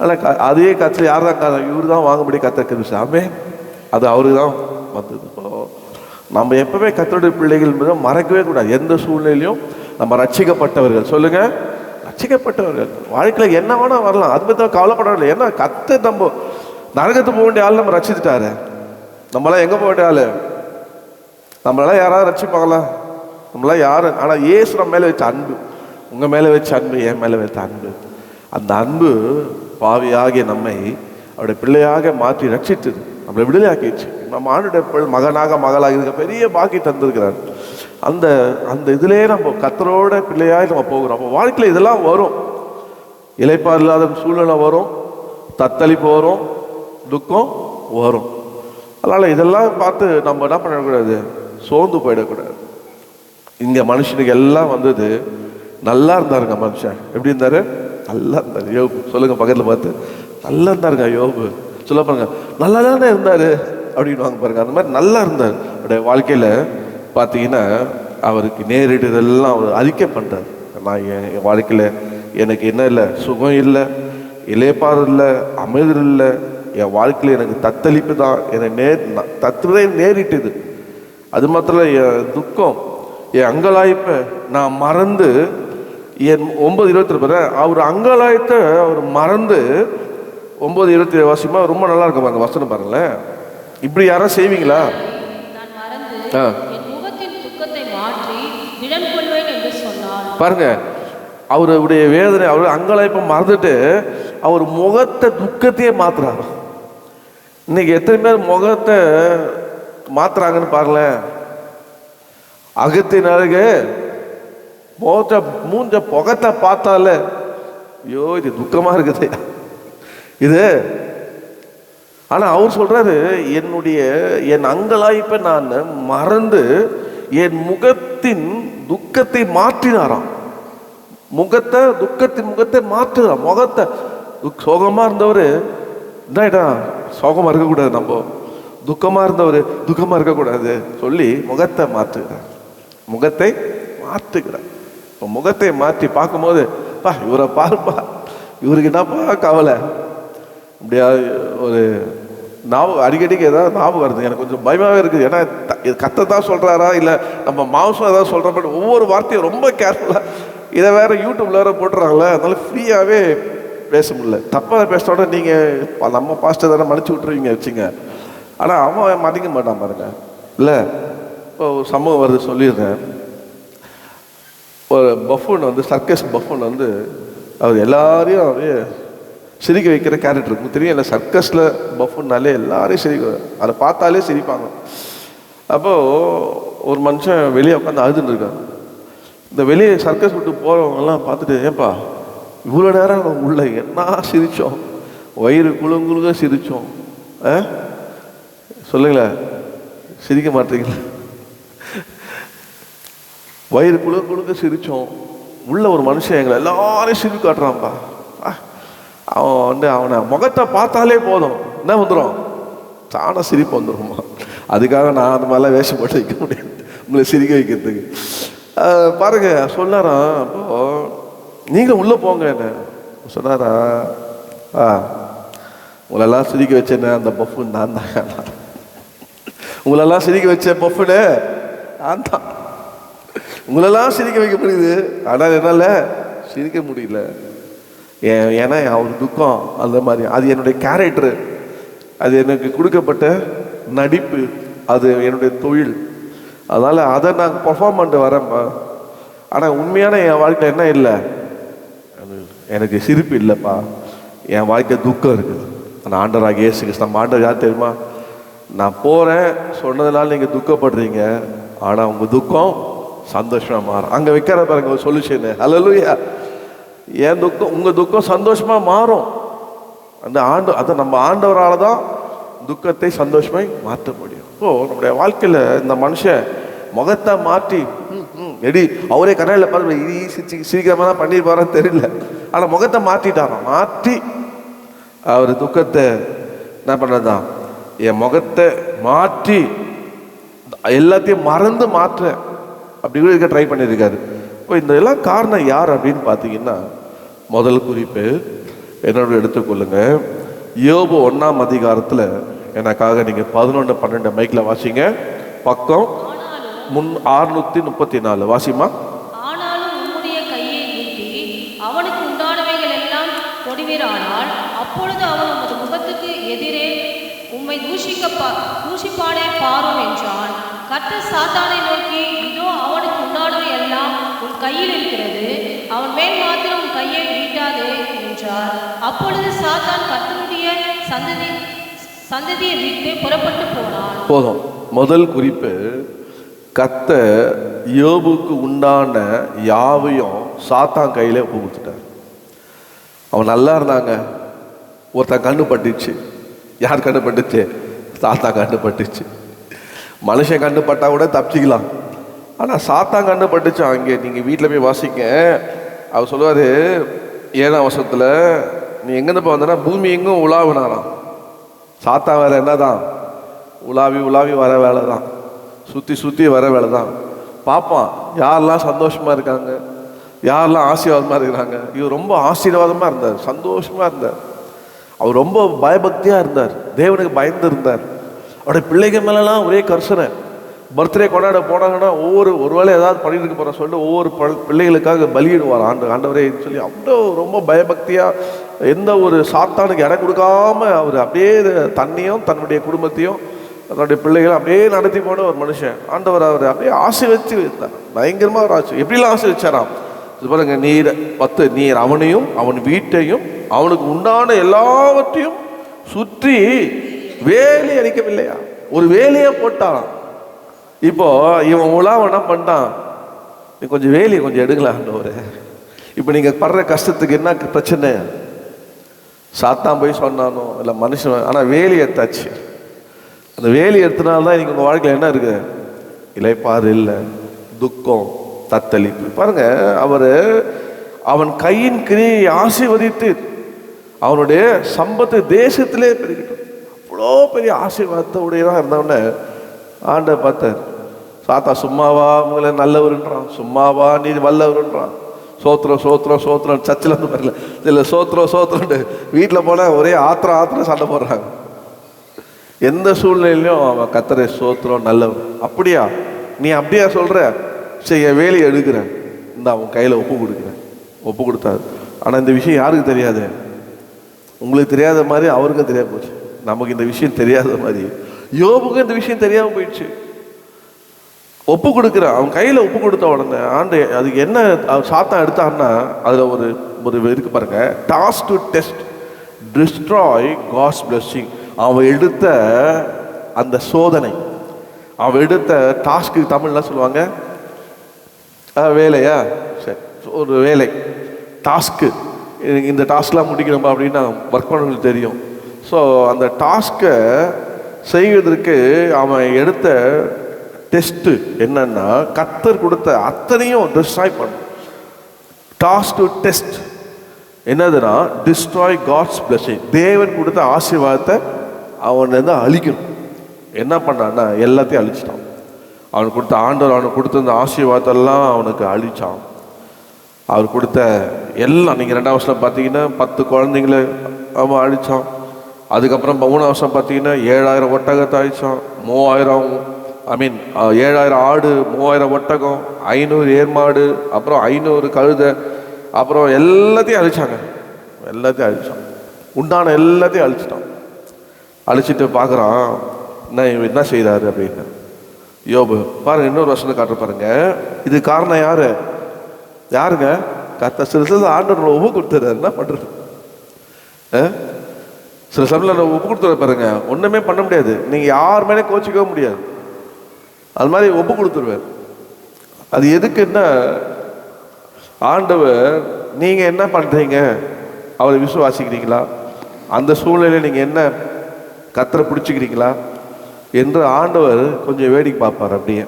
[SPEAKER 1] ஆனால் அதே கற்று யார் தான்? இவரு தான் வாங்கும்படி கற்றுக்கிறது சாமே, அது அவருக்கு தான் வந்தது. நம்ம எப்பவுமே கர்த்தருடைய பிள்ளைகள் மீது மறக்கவே கூடாது. எந்த சூழ்நிலையிலும் நம்ம ரட்சிக்கப்பட்டவர்கள். சொல்லுங்க, ரட்சிக்கப்பட்டவர்கள். வாழ்க்கையில் என்ன வேணா வரலாம், அது பற்றி கவலைப்படவில்லை. ஏன்னா கர்த்தர் நம்ம நரகத்துக்கு போக வேண்டிய ஆள் நம்ம ரட்சித்துட்டாரு. நம்மளாம் எங்கே போக வேண்டிய ஆள்? நம்மளாம் யாராவது ரட்சிப்பாங்களா? நம்மளாம் யாரு? ஆனால் இயேசு நம்ம மேலே வச்ச அன்பு, உங்கள் மேலே வச்ச அன்பு, என் மேலே வச்ச அன்பு, அந்த அன்பு பாவியாகிய நம்மை அவருடைய பிள்ளையாக மாற்றி ரட்சித்தது, நம்மளை விடுதலையாக்கிடுச்சு. நம்ம ஆண்டுடைய மகனாக மகளாக இருக்க பெரிய பாக்கி தந்திருக்கிறார். அந்த அந்த இதுலேயே நம்ம கர்த்தரோட பிள்ளையாக நம்ம போகிறோம். அப்போ வாழ்க்கையில் இதெல்லாம் வரும். இளைப்பாறு இல்லாத சூழ்நிலை வரும், தத்தளிப்பு வரும், துக்கம் வரும். அதனால் இதெல்லாம் பார்த்து நம்ம என்ன பண்ணக்கூடாது? சோர்ந்து போயிடக்கூடாது. இங்கே மனுஷனுக்கு எல்லாம் வந்தது. நல்லா இருந்தாருங்க மனுஷன். எப்படி இருந்தாரு? நல்லா இருந்தார். யோபு சொல்லுங்க, பக்கத்தில் பார்த்து, நல்லா இருந்தாருங்க யோபு. சொல்ல பாருங்க, நல்லா தானே இருந்தார் அப்படின்னு வாங்க பாருங்க. அந்த மாதிரி நல்லா இருந்தார். அவருடைய வாழ்க்கையில் பார்த்தீங்கன்னா அவருக்கு நேரிடுதெல்லாம் அவர் அறிக்கை பண்ணுறார். நான் என் வாழ்க்கையில் எனக்கு என்ன இல்லை, சுகம் இல்லை, இளைப்பாறு இல்லை, அமைதி இல்லை, என் வாழ்க்கையில் எனக்கு தத்தளிப்பு தான், என்னை தத்துவதே நேரிட்டுது. அது மாத்திரம் என் துக்கம், என் அங்கலாய்ப்பை நான் மறந்து, என் 9:22 அவர் அங்கலாய்த்த அவர் மறந்து, 9:27 வாசிமா ரொம்ப நல்லா இருக்கும் பாருங்க, வசனம் பாருங்களேன். இப்படி யாராவது செய்வீங்களா?
[SPEAKER 3] நான் மறந்து என் முகத்தின் துக்கத்தை மாற்றி திடன் கொள்வேன் என்று சொன்னார்.
[SPEAKER 1] பாருங்க, அவருடைய வேதனை, அவர் அங்கலாய்ப்பை மறந்துட்டு அவர் முகத்தை துக்கத்தையே மாத்துறாரு. இன்னைக்கு எத்தனை பேர் முகத்தை மாத்துறாங்கன்னு பாருங்களேன். அகத்தின் அழகு மூஞ்ச புகத்தை பார்த்தால ஐயோ இது துக்கமா இருக்குது இது. ஆனா அவர் சொல்றாரு, என் அங்கலாய்ப்பை நான் மறந்து என் முகத்தின் துக்கத்தை மாற்றினாராம். முகத்தை மாற்றுறான். முகத்தை சோகமா இருந்தவர் என்னடா சோகமா இருக்கக்கூடாது, நம்ம துக்கமா இருந்தவர் துக்கமா இருக்கக்கூடாது சொல்லி முகத்தை மாற்றுகிறார். முகத்தை மாற்றுகிறார். இப்போ முகத்தை மாற்றி பார்க்கும்போது, பா இவரை பாருப்பா, இவருக்கு என்னப்பா கவலை, அப்படியா ஒரு ஞாபகம் அடிக்கடிக்கு ஏதாவது ஞாபகம் வருது. எனக்கு கொஞ்சம் பயமாகவே இருக்குது. ஏன்னா கத்தை தான் சொல்கிறாரா இல்லை நம்ம மாம்சம் ஏதாவது சொல்கிற மாதிரி ஒவ்வொரு வார்த்தையும் ரொம்ப கேர்ஃபுல்லாக இதை வேற யூடியூப்ல வேற போட்டுறாங்களே, அதனால ஃப்ரீயாகவே பேச முடியல. தப்பாக பேசினோட நீங்கள் நம்ம பாஸ்டர் தானே மன்னிச்சு விட்டுருவீங்க வச்சுங்க. ஆனால் அவன் மதிக்க மாட்டான் பாருங்க. இல்லை, இப்போ ஒரு சம்பவம் வருது சொல்லிடுறேன். ஒரு பஃபூன் வந்து, சர்க்கஸ் பஃபூன் வந்து, அவர் எல்லாரையும் அப்படியே சிரிக்க வைக்கிற கேரக்டர் இருக்கும் தெரியும். இல்லை, சர்க்கஸில் பஃபூன்னாலே எல்லாரையும் சிரிக்க, அதை பார்த்தாலே சிரிப்பாங்க. அப்போது ஒரு மனுஷன் வெளியே உட்காந்து அழுதுன்னு இருக்கான். இந்த வெளியே சர்க்கஸ் விட்டு போகிறவங்கெல்லாம் பார்த்துட்டு, ஏப்பா இவ்வளோ நேரம் நம்ம உள்ள என்ன சிரித்தோம், வயிறு குழுங்குழுக சிரித்தோம், சொல்லுங்களேன், சிரிக்க மாட்டீங்களா? வயிறு குழுங்குழுக சிரித்தோம். உள்ள ஒரு மனுஷன் எங்களை எல்லாரையும் சிரிப்பு காட்டுறான்ப்பா. அவன் வந்து அவனை முகத்தை பார்த்தாலே போதும், என்ன வந்துடும், தானே சிரிப்பு வந்துடுமா. அதுக்காக நான் அந்த மாதிரிலாம் வேஷம் போட்டு வைக்க முடியாது உங்களை சிரிக்க வைக்கிறதுக்கு. பாருங்க சொன்னாராம். அப்போ நீங்கள் உள்ளே போங்க என்ன சொன்னாரா, உங்களெல்லாம் சிரிக்க வச்சேன்னு அந்த பஃபுன் நான் தான், உங்களெல்லாம் சிரிக்க வச்ச பஃபுனு நான் தான். உங்களெல்லாம் சிரிக்க வைக்க முடியுது, ஆனால் என்னால் சிரிக்க முடியல. ஏன்னா அவர் துக்கம் அந்த மாதிரி, அது என்னுடைய கேரக்டரு, அது எனக்கு கொடுக்கப்பட்ட நடிப்பு, அது என்னுடைய தொழில். அதனால் அதை நான் பர்ஃபார்ம் பண்ணிட்டு வரேன்ப்பா. ஆனால் உண்மையான என் வாழ்க்கை என்ன இல்லை, எனக்கு சிரிப்பு இல்லைப்பா, என் வாழ்க்கை துக்கம் இருக்குது. அந்த ஆண்டவராக இயேசு கிறிஸ்து, நம்ம ஆண்டவர் யார் தெரியுமா? நான் போகிறேன் சொன்னதுனால நீங்கள் துக்கப்படுறீங்க, ஆனால் உங்கள் துக்கம் சந்தோஷமாக மாறும். அங்கே வைக்கிற பாருங்க ஒரு சொல்யூஷன். ஹல்லேலூயா. என் துக்கம் உங்கள் துக்கம் சந்தோஷமாக மாறும். அந்த அதை நம்ம ஆண்டவரால் தான் துக்கத்தை சந்தோஷமாய் மாற்ற முடியும். நம்முடைய வாழ்க்கையில் இந்த மனுஷன் முகத்தை மாற்றி எடி அவரே கரையில் பாருங்க சிரிக்கிற மாதிரி தான் பண்ணியிருப்பாரான்னு தெரியல, ஆனால் முகத்தை மாற்றிட்டாராம். மாற்றி அவர் துக்கத்தை என்ன பண்ணதான், என் முகத்தை மாற்றி எல்லாத்தையும் மறந்து மாற்ற அப்படி கூட இருக்க ட்ரை பண்ணியிருக்காரு. இப்போ இந்த எல்லாம் காரணம் யார் அப்படின்னு பார்த்தீங்கன்னா, முதல் குறிப்பு என்னோட எடுத்துக்கொள்ளுங்க. யோபு 1ஆம் அதிகாரத்தில் எனக்காக நீங்கள் 11-12 மைக்கில் வாசிங்க. பக்கம் 634 வாசிமா.
[SPEAKER 3] ஆனாலும் உம்முடைய கையை நீட்டி அவனுக்கு உண்டானவைகள் எல்லாம் தொடுவீரானால், அப்பொழுது அவன் உமது முகத்துக்கு எதிரே உம்மை தூஷிப்பாடே பாரும் என்றான். கர்த்தர் சாத்தானை நோக்கி, இதோ அவனுக்கு உண்டானவை எல்லாம் உன் கையில் இருக்கிறது, அவன் மேல் மாத்திரம் உன் கையை நீட்டாதே என்றார். அப்பொழுது சாத்தான் கர்த்தருடைய சந்ததியை விட்டு புறப்பட்டு போனான்.
[SPEAKER 1] போதும். முதல் குறிப்பு, கர்த்தர் யோபுக்கு உண்டான யாவையும் சாத்தான் கையில ஒப்பு கொடுத்துட்டார். அவன் நல்லா இருந்தாங்க, ஒருத்தன் கண்ணு பட்டுச்சு. யார் கண்ணு பட்டுச்சு? சாத்தான் கண்ணு பட்டுச்சு. மனுஷன் கண்ணு பட்டா கூட தப்பிச்சிக்கலாம், ஆனால் சாத்தான் கண்ணு பட்டுச்சு. அங்கே நீங்கள் வீட்டில் போய் வாசிக்க, அவர் சொல்லுவார் 7ஆம் வருஷத்தில், நீ எங்கேருந்து வந்தனா பூமி எங்கும் உலாவினாராம். சாத்தா வேலை என்ன தான், உலாவி உலாவி வர வேலை தான், சுற்றி சுற்றி வர வேலை தான். பார்ப்பான் யாரெல்லாம் சந்தோஷமாக இருக்காங்க, யாரெல்லாம் ஆசீர்வாதமாக இருக்கிறாங்க. இவர் ரொம்ப ஆசீர்வாதமாக இருந்தார், சந்தோஷமாக இருந்தார். அவர் ரொம்ப பயபக்தியாக இருந்தார், தேவனுக்கு பயந்து இருந்தார். அவருடைய பிள்ளைகள் மேலெலாம் ஒரே கர்சனை. பர்த்டே கொண்டாட போனாங்கன்னா ஒரு வேளை ஏதாவது பண்ணிட்டு இருக்க போகிற சொல்லிட்டு ஒவ்வொரு பிள்ளைகளுக்காக பலியிடுவார் ஆண்டவரே சொல்லி. அவ்வளோ ரொம்ப பயபக்தியாக, எந்த ஒரு சாத்தானுக்கு இடம் கொடுக்காம அவர் அப்படியே தன்னையும் தன்னுடைய குடும்பத்தையும் தன்னுடைய பிள்ளைகளும் அப்படியே நடத்தி போன ஒரு மனுஷன். ஆண்டவர் அவர் அப்படியே ஆசீர்வதிச்சு வைத்தார். பயங்கரமாக ஒரு ஆசை. எப்படிலாம் ஆசீர்வதிச்சாராம் இது பாருங்க. நீர் அவனையும் அவன் வீட்டையும் அவனுக்கு உண்டான எல்லாவற்றையும் சுற்றி வேலி அடிக்கவில்லையா, ஒரு வேலையை போட்டான். இப்போ இவன் உலாவ என்ன பண்ணிட்டான், நீ கொஞ்சம் வேலையை கொஞ்சம் எடுக்கலாம் ஆண்டவரே. இப்போ நீங்கள் படுற கஷ்டத்துக்கு என்ன பிரச்சனை, சாத்தான் போய் சொன்னானோ இல்லை மனுஷன், ஆனால் வேலி எடுத்தாச்சு. அந்த வேலி எடுத்தனால்தான் இன்னைக்கு உங்கள் வாழ்க்கையில் என்ன இருக்குது, இளைப்பாறு இல்லை, துக்கம், தத்தளிப்பு. பாருங்க, அவன் கையின் கிரியை ஆசீர்வதித்து அவனுடைய சம்பத்து தேசத்திலே பெருகிட்டோம். அவ்வளோ பெரிய ஆசீர்வாதத்தோடையதான் இருந்தவொடனே ஆண்டவர் பார்த்தார், சாத்தா சும்மாவா உங்களை நல்லவருன்றான், சும்மாவா நீ வல்லவருன்றான். சோத்திரம் சோத்திரம் சோத்திரம் சர்ச்சில் வந்து வரல இல்லை, சோத்திரம் சோத்திரன்ட்டு வீட்டில் போனால் ஒரே ஆத்திரம் சண்டை போடுறாங்க. எந்த சூழ்நிலையிலையும் அவன் கர்த்தரை சோத்திரம் நல்லவன். அப்படியா, நீ அப்படியா சொல்கிற, சரி என் வேலையை எடுக்கிறேன், இந்த அவன் கையில் ஒப்பு கொடுக்குறேன். ஒப்பு கொடுத்தாரு. ஆனால் இந்த விஷயம் யாருக்கு தெரியாது? உங்களுக்கு தெரியாத மாதிரி அவருக்கும் தெரியாம போச்சு. நமக்கு இந்த விஷயம் தெரியாத மாதிரி யோபுக்கும் இந்த விஷயம் தெரியாமல் போயிடுச்சு. ஒப்பு கொடுக்குறான். அவன் கையில் ஒப்பு கொடுத்த உடனே அதுக்கு என்ன சாத்தான் எடுத்தான்னா, அதில் ஒரு இருக்கு பாருங்க, task to test destroy God's blessing. அவன் எடுத்த அந்த சோதனை, அவன் எடுத்த டாஸ்க்கு தமிழ்லாம் சொல்லுவாங்க வேலையா, சரி, ஒரு வேலை டாஸ்க்கு, இந்த டாஸ்க்லாம் முடிக்கணுமா அப்படின்னு ஒர்க் பண்ணவங்களுக்கு தெரியும். ஸோ அந்த டாஸ்க்கை செய்வதற்கு அவன் எடுத்த டெஸ்ட்டு என்னன்னா, கர்த்தர் கொடுத்த அத்தனையும் டிஸ்ட்ராய் பண்ணும். டாஸ்க் டு டெஸ்ட் என்னதுன்னா, டிஸ்ட்ராய் காட்ஸ் பிளெஸிங். தேவன் கொடுத்த ஆசீர்வாதத்தை அவன் வந்து அழிக்கணும். என்ன பண்ணான்னா எல்லாத்தையும் அழிச்சிட்டான். அவனுக்கு கொடுத்த ஆண்டவர் அவனுக்கு கொடுத்த அந்த ஆசீர்வாதத்தெல்லாம் அவனுக்கு அழிச்சான். அவர் கொடுத்த எல்லாம், நீங்கள் 2ஆம் வருஷம் பார்த்தீங்கன்னா 10 குழந்தைங்கள அவன் அழிச்சான். அதுக்கப்புறம் 3ஆம் வருஷம் பார்த்தீங்கன்னா 7000 ஒட்டகத்தை அழிச்சான். 7000 ஆடு, 3000 ஒட்டகம், 500 ஏர்மாடு, அப்புறம் 500 கழுதை, அப்புறம் எல்லாத்தையும் அழிச்சாங்க. எல்லாத்தையும் அழிச்சான். உண்டான எல்லாத்தையும் அழிச்சிட்டான். அழிச்சிட்டு பார்க்குறான் என்ன செய்கிறாரு அப்படின்னு. யோபு பாருங்க, இன்னொரு வருஷத்தை காட்டுற பாருங்க. இது காரணம் யாருங்க? கர்த்தர். சில ஆண்டவர் ஒப்பு கொடுத்துறாரு. என்ன பண்றது? சில சமயத்தில் ஒப்பு கொடுத்துற பாருங்க, ஒண்ணுமே பண்ண முடியாது. நீங்க யார் மேலே கோச்சிக்கவே முடியாது. அது மாதிரி ஒப்பு கொடுத்துருவார். அது எதுக்குன்னா, ஆண்டவர் நீங்க என்ன பண்றீங்க, அவரை விசுவாசிக்கிறீங்களா, அந்த சூழ்நிலையில் நீங்க என்ன கர்த்தரை பிடிச்சிக்கிறீங்களா என்று ஆண்டவர் கொஞ்சம் வேடிக்கை பார்ப்பார். அப்படியே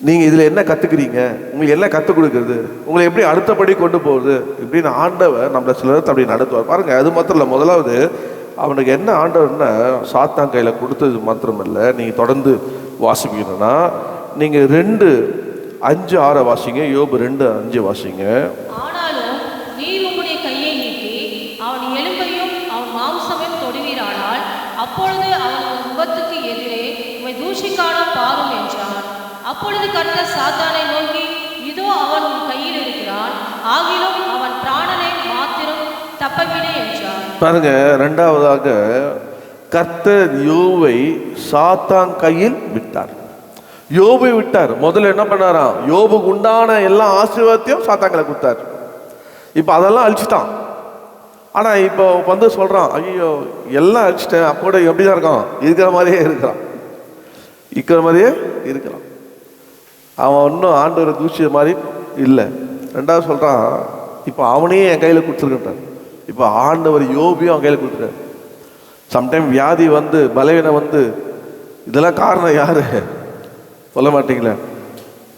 [SPEAKER 1] நீங்கள் இதில் என்ன கற்றுக்குறீங்க, உங்களுக்கு என்ன கற்றுக் கொடுக்குறது, உங்களை எப்படி அடுத்தபடி கொண்டு போகுது இப்படின்னு ஆண்டவர் நம்மளை சில நேரத்தை அப்படி நடத்துவார். பாருங்கள், அது மாத்திரம் இல்லை. முதலாவது அவனுக்கு என்ன ஆண்டவர்னா சாத்தான் கையில் கொடுத்தது மாத்திரமில்லை. நீங்கள் தொடர்ந்து வாசிக்கணும்னா நீங்கள் 2:5-6 வாசிங்க. யோபு 2:5 வாசிங்க.
[SPEAKER 3] ஆனாலும் நீர் உம்முடைய கையை நீட்டி அவன் எலும்பையும் அவன் மாம்சமையும் தொடுவீரானால் அப்பொழுது அவன் உன் முகத்துக்கு எதிரே உம்மை தூஷிக்கான பாரும் என்றான். அப்பொழுது கர்த்தர் சாத்தானை நோக்கி, இதோ அவன் உன் கையில் இருக்கிறான், ஆகிலும் அவன் பிராணனை மாத்திரம் தப்பவிடு என்றான்.
[SPEAKER 1] பாருங்க, 2வதாக கர்த்தர் யோபை சாத்தான் கையில் விட்டார். யோபை விட்டார். முதல்ல என்ன பண்ணாராம், யோபுக்கு உண்டான எல்லா ஆசீர்வாதத்தையும் சாத்தாங்களை கொடுத்தார். இப்போ அதெல்லாம் அழிச்சிட்டான். ஆனால் இப்போ வந்து சொல்கிறான், ஐயோ எல்லாம் அழிச்சிட்டேன், அப்போ எப்படி தான் இருக்கான், இருக்கிற மாதிரியே இருக்கிறான். அவன் இன்னும் ஆண்டவரை தூசிய மாதிரி இல்லை. 2வது சொல்கிறான், இப்போ அவனையே என் கையில் கொடுத்துருக்கின்றான். இப்போ ஆண்டவர் யோபியும் அவன் கையில் கொடுத்துட்டார். சம்டைம் வியாதி வந்து, பலவீனம் வந்து, இதெல்லாம் காரணம் யாரு சொல்ல மாட்டீங்களே.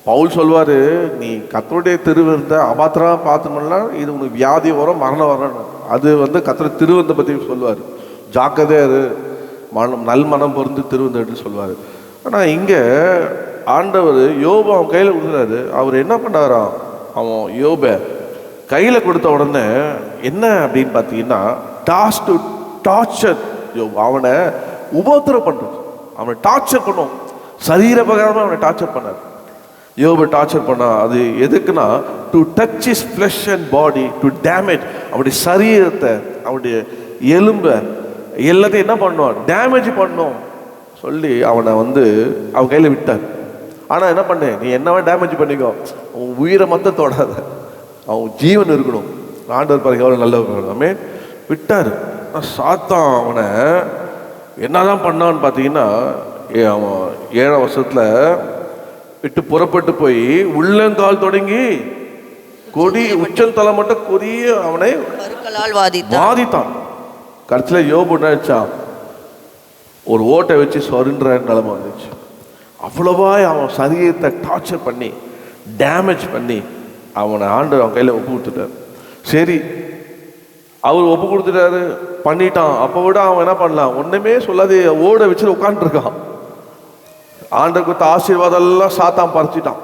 [SPEAKER 1] பவுல் சொல்வார், நீ கர்த்தருடைய திருவிருந்த அபாத்திரமாக பார்த்தோம்னா இது உனக்கு வியாதி வரும், மரணம் வரணும். அது வந்து கர்த்தருடைய திருவிருந்தை பற்றி சொல்லுவார். ஜாக்கிரதையாரு, நல் மனம் பொருந்து திருவிருந்தன்னு சொல்லுவார். ஆனால் இங்கே ஆண்டவர் யோபு அவன் கையில் கொடுக்குறாரு. அவர் என்ன பண்ணாராம், அவன் யோபை கையில் கொடுத்த உடனே என்ன அப்படின்னு பார்த்தீங்கன்னா, டாஸ்க் டு டார்ச்சர் யோபு. அவனை உபத்திரம் பண்ணுறது, அவனை டார்ச்சர் பண்ணும். சரீர பிரகாரமாக அவனை டார்ச்சர் பண்ணார். யோபு டார்ச்சர் பண்ணா. அது எதுக்குன்னா, to touch is flush and body, to damage அவனுடைய சரீரத்தை, அவனுடைய எலும்பை எல்லாத்தையும் என்ன பண்ணுவான், டேமேஜ் பண்ணும் சொல்லி அவனை வந்து அவன் கையில் விட்டார். ஆனால் என்ன பண்ணேன், நீ என்னவா டேமேஜ் பண்ணிக்கோ, அவன் உயிரை மொத்தம் தொடாத, அவன் ஜீவன் இருக்கணும். ஆண்டவர் பாருங்க எவ்வளோ நல்ல விட்டார். சாத்தான் அவனை என்னதான் பண்ணான்னு பார்த்தீங்கன்னா, அவன் 7ஆம் வருஷத்தில் விட்டு புறப்பட்டு போய் உள்ளங்கால் தொடங்கி கொடி உச்சந்தலை மட்டும் கொடிய அவனை வாதித்தான். கடைசியில் யோபு நினைச்சான், ஒரு ஓட்டை வச்சு சொருன்ற நிலைமை வந்துச்சு. அவ்வளவா அவன் சரீரத்தை டார்ச்சர் பண்ணி டேமேஜ் பண்ணி அவனை ஆண்டவர் அவன் கையில் ஒப்பு கொடுத்துட்டார். சரி, அவர் ஒப்பு கொடுத்துட்டாரு, பண்ணிட்டான். அப்போ விட அவன் என்ன பண்ணலாம், ஒன்றுமே சொல்லாது ஓட வச்சுட்டு உட்காந்துருக்கான். ஆண்டவர் கொடுத்த ஆசீர்வாதம் எல்லாம் சாத்தான் பறிச்சிட்டான்.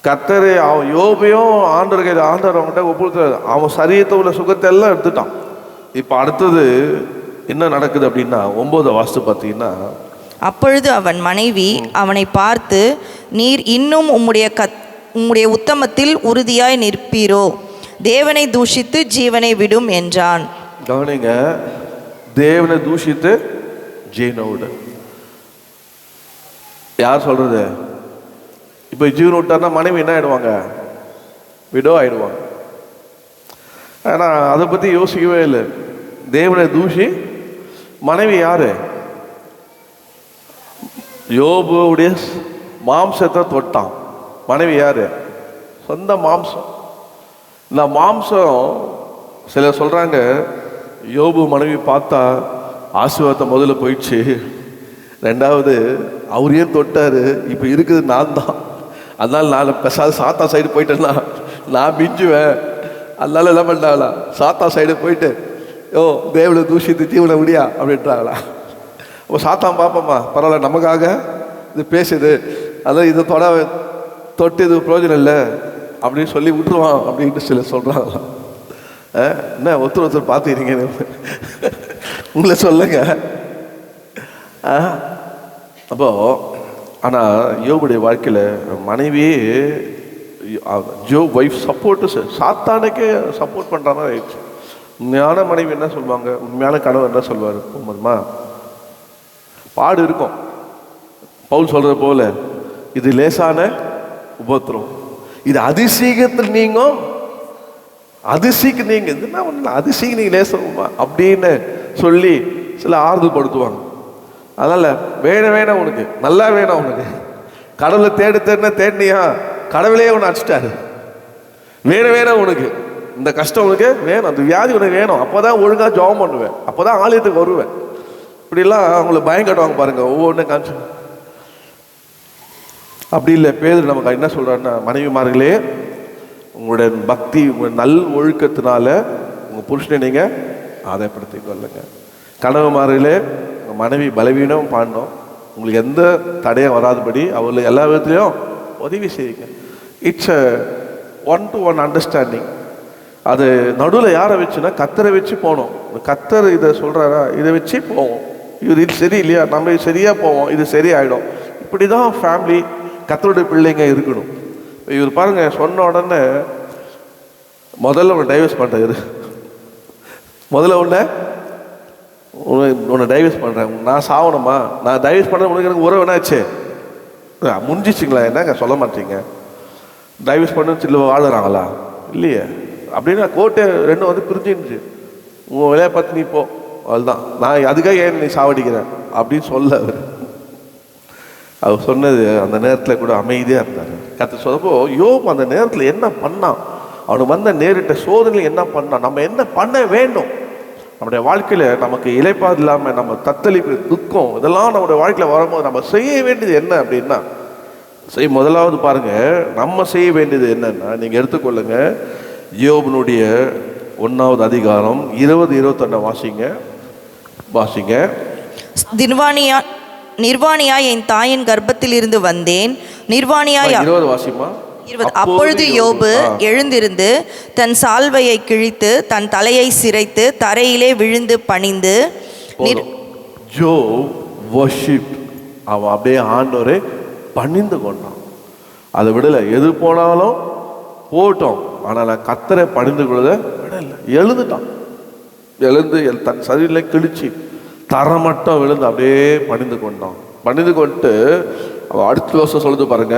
[SPEAKER 1] கர்த்தர் அவன் யோபையும் ஆண்டவர் கையில் ஆண்டவர் அவன்கிட்ட ஒப்பு கொடுத்தாரு. அவன் சரீரத்தில் உள்ள சுகத்தை எல்லாம் எடுத்துட்டான். இப்போ அடுத்தது என்ன நடக்குது அப்படின்னா, 9 வாஸ்து பார்த்தீங்கன்னா,
[SPEAKER 4] அப்பொழுது அவன் மனைவி அவனை பார்த்து, நீர் இன்னும் உம்முடைய உம்முடைய உத்தமத்தில் உறுதியாய் நிற்பீரோ? தேவனை தூஷித்து ஜீவனை விடும் என்றான்.
[SPEAKER 1] கவனிங்க, தேவனை தூஷித்து ஜீவனை விடு. யார் சொல்றது? இப்போ ஜீவனை விட்டார்னா மனைவி என்ன ஆயிடுவாங்க? விடோ ஆயிடுவாங்க. ஆனால் அதை பற்றி யோசிக்கவே இல்லை. தேவனை தூஷி மனைவி யாரு? யோபுடைய மாம்சத்தை தொட்டான். மனைவி யாரு? சொந்த மாம்சம். இந்த மாம்சம் சிலர் சொல்றாங்க, யோபு மனைவி பார்த்தா ஆசீர்வாதத்தை முதல்ல போயிடுச்சு, ரெண்டாவது அவர் ஏன் தொட்டாரு, இப்போ இருக்குது நான் தான், அதனால நான் பெசாது சாத்தா சைடு போயிட்டேன்னா நான் மிஞ்சுவேன், அதனால என்ன பண்ணாங்களா சாத்தா சைடு போயிட்டு ஓ தேவனை தூஷித்து ஜீவனை விடியா அப்படின்றாங்களா? அப்போ சாத்தான் பார்ப்போம்மா, பரவாயில்ல நமக்காக இது பேசுது, அதான் இதை தொட்டு இது பிரயோஜனம் இல்லை அப்படின்னு சொல்லி விட்டுருவான் அப்படின்ட்டு சில சொல்கிறாங்களா? என்ன ஒருத்தர் பார்த்துக்கிறீங்க உங்களை சொல்லுங்க. அப்போ ஆனால் யோபுடைய வாழ்க்கையில் மனைவி ஒய்ஃப் சப்போர்ட்டு சாத்தானுக்கே சப்போர்ட் பண்ணுற மாதிரி ஆயிடுச்சு. உண்மையான மனைவி என்ன சொல்லுவாங்க, உண்மையான கணவர் என்ன சொல்லுவார் போதுமா? பாடு இருக்கும். பவுல் சொல்கிற போல இது லேசான உபத்திரம், இது அதிசீகத்தில் நீங்கும், அதிசீக்கு நீங்க இதுனா ஒன்று அதிசீக்கு நீங்கள் லேசமா அப்படின்னு சொல்லி சில ஆறுதல் படுத்துவாங்க. அதனால் வேணும் உனக்கு, நல்லா வேணும் உனக்கு, கடவுளை தேடினியா கடவுளே உன்னை அடிச்சிட்டாரு, வேணும் உனக்கு, இந்த கஷ்டம் உனக்கு வேணும், அந்த வியாதி உனக்கு வேணும், அப்போ தான் ஒழுங்காக ஜெபம் பண்ணுவேன், அப்போ தான் ஆலயத்துக்கு வருவேன். இப்படிலாம் அவங்கள பயம் கட்டுவாங்க பாருங்கள், ஒவ்வொன்றும் காமிச்சு. அப்படி இல்லை, பேதுரு நமக்கு என்ன சொல்கிறாருன்னா, மனைவிமார்களே உங்களுடைய பக்தி உங்கள் நல் ஒழுக்கத்தினால உங்கள் புருஷனை நீங்கள் ஆதாயப்படுத்தி கொள்ளுங்க. கணவன்மார்களே உங்கள் மனைவி பலவீனம் பாடணும், உங்களுக்கு எந்த தடையும் வராதபடி அவர்களுக்கு எல்லா விதத்துலையும் உதவி செய்யுங்க. It's a 1-to-1 understanding. அது நடுவில் யாரை வச்சுன்னா கத்தரை வச்சு போகணும். கத்தர் இதை சொல்கிறாரா, இதை வச்சு போவோம், இது சரி இல்லையா, நம்ம சரியாக போவோம், இது சரியாயிடும். இப்படி தான் ஃபேமிலி கத்தருடைய பிள்ளைங்க இருக்கணும். இவர் பாருங்க, சொன்ன உடனே முதல்ல உன்னை டைவர்ஸ் பண்ணுறாரு, முதல்ல உன்னை டைவர்ஸ் பண்ணுறேன், நான் சாவணுமா, நான் டைவர்ஸ் பண்ணுறேன், உனக்கு எனக்கு உறவு என்னாச்சு முடிஞ்சிச்சிங்களா, என்னங்க சொல்ல மாட்டீங்க, டைவர்ஸ் பண்ணு சில வாழுறாங்களா இல்லையே அப்படின்னா கோர்ட்டு ரெண்டும் வந்து பிரிஞ்சிருந்துச்சு, உங்கள் வேலையை பார்த்து நீ போ, அதுதான் நான் அதுக்காக ஏன் நீ சாவடிக்கிறேன் அப்படின்னு சொல்ல அவர் சொன்னது. அந்த நேரத்தில் கூட அமைதியாக இருந்தார். கற்று சொல்லப்போ யோபு அந்த நேரத்தில் என்ன பண்ணான், அவனுக்கு வந்த நேரிட்ட சோதனையில் என்ன பண்ணான், நம்ம என்ன பண்ண வேண்டும், நம்முடைய வாழ்க்கையில் நமக்கு இளைப்பாது இல்லாமல் நம்ம தத்தளிப்பு துக்கம் இதெல்லாம் நம்முடைய வாழ்க்கையில் வரும்போது நம்ம செய்ய வேண்டியது என்ன அப்படின்னா, முதலாவது பாருங்கள், நம்ம செய்ய வேண்டியது என்னன்னா, நீங்கள் எடுத்துக்கொள்ளுங்க யோபுனுடைய 1வது அதிகாரம் 20-21 வாசிங்க.
[SPEAKER 4] நிர்வாணியாய் என் தாயின் கர்ப்பத்தில் இருந்து வந்தேன், நிர்வாணியாய்
[SPEAKER 1] 20 வாசிமா.
[SPEAKER 4] அப்பொழுது யோபு எழுந்திருந்து தன் சால்வையை கிழித்து தன் தலையை சிரைத்து தரையிலே விழுந்து பணிந்து
[SPEAKER 1] அவன் அப்படியே ஆண்டவரை பணிந்து கொண்டான். அதை விடலை, எது போனாலும் போட்டோம், ஆனால் நான் கத்தரை பணிந்து கொள்ளத விடலை. எழுந்துட்டான், எழுந்து தன் சரீரில் கிழிச்சு தரமட்டம் விழுந்து அப்படியே பணிந்து கொண்டான். பணிந்து கொண்டு அவன் அடுத்த வருஷம் சொல்லுது பாருங்க,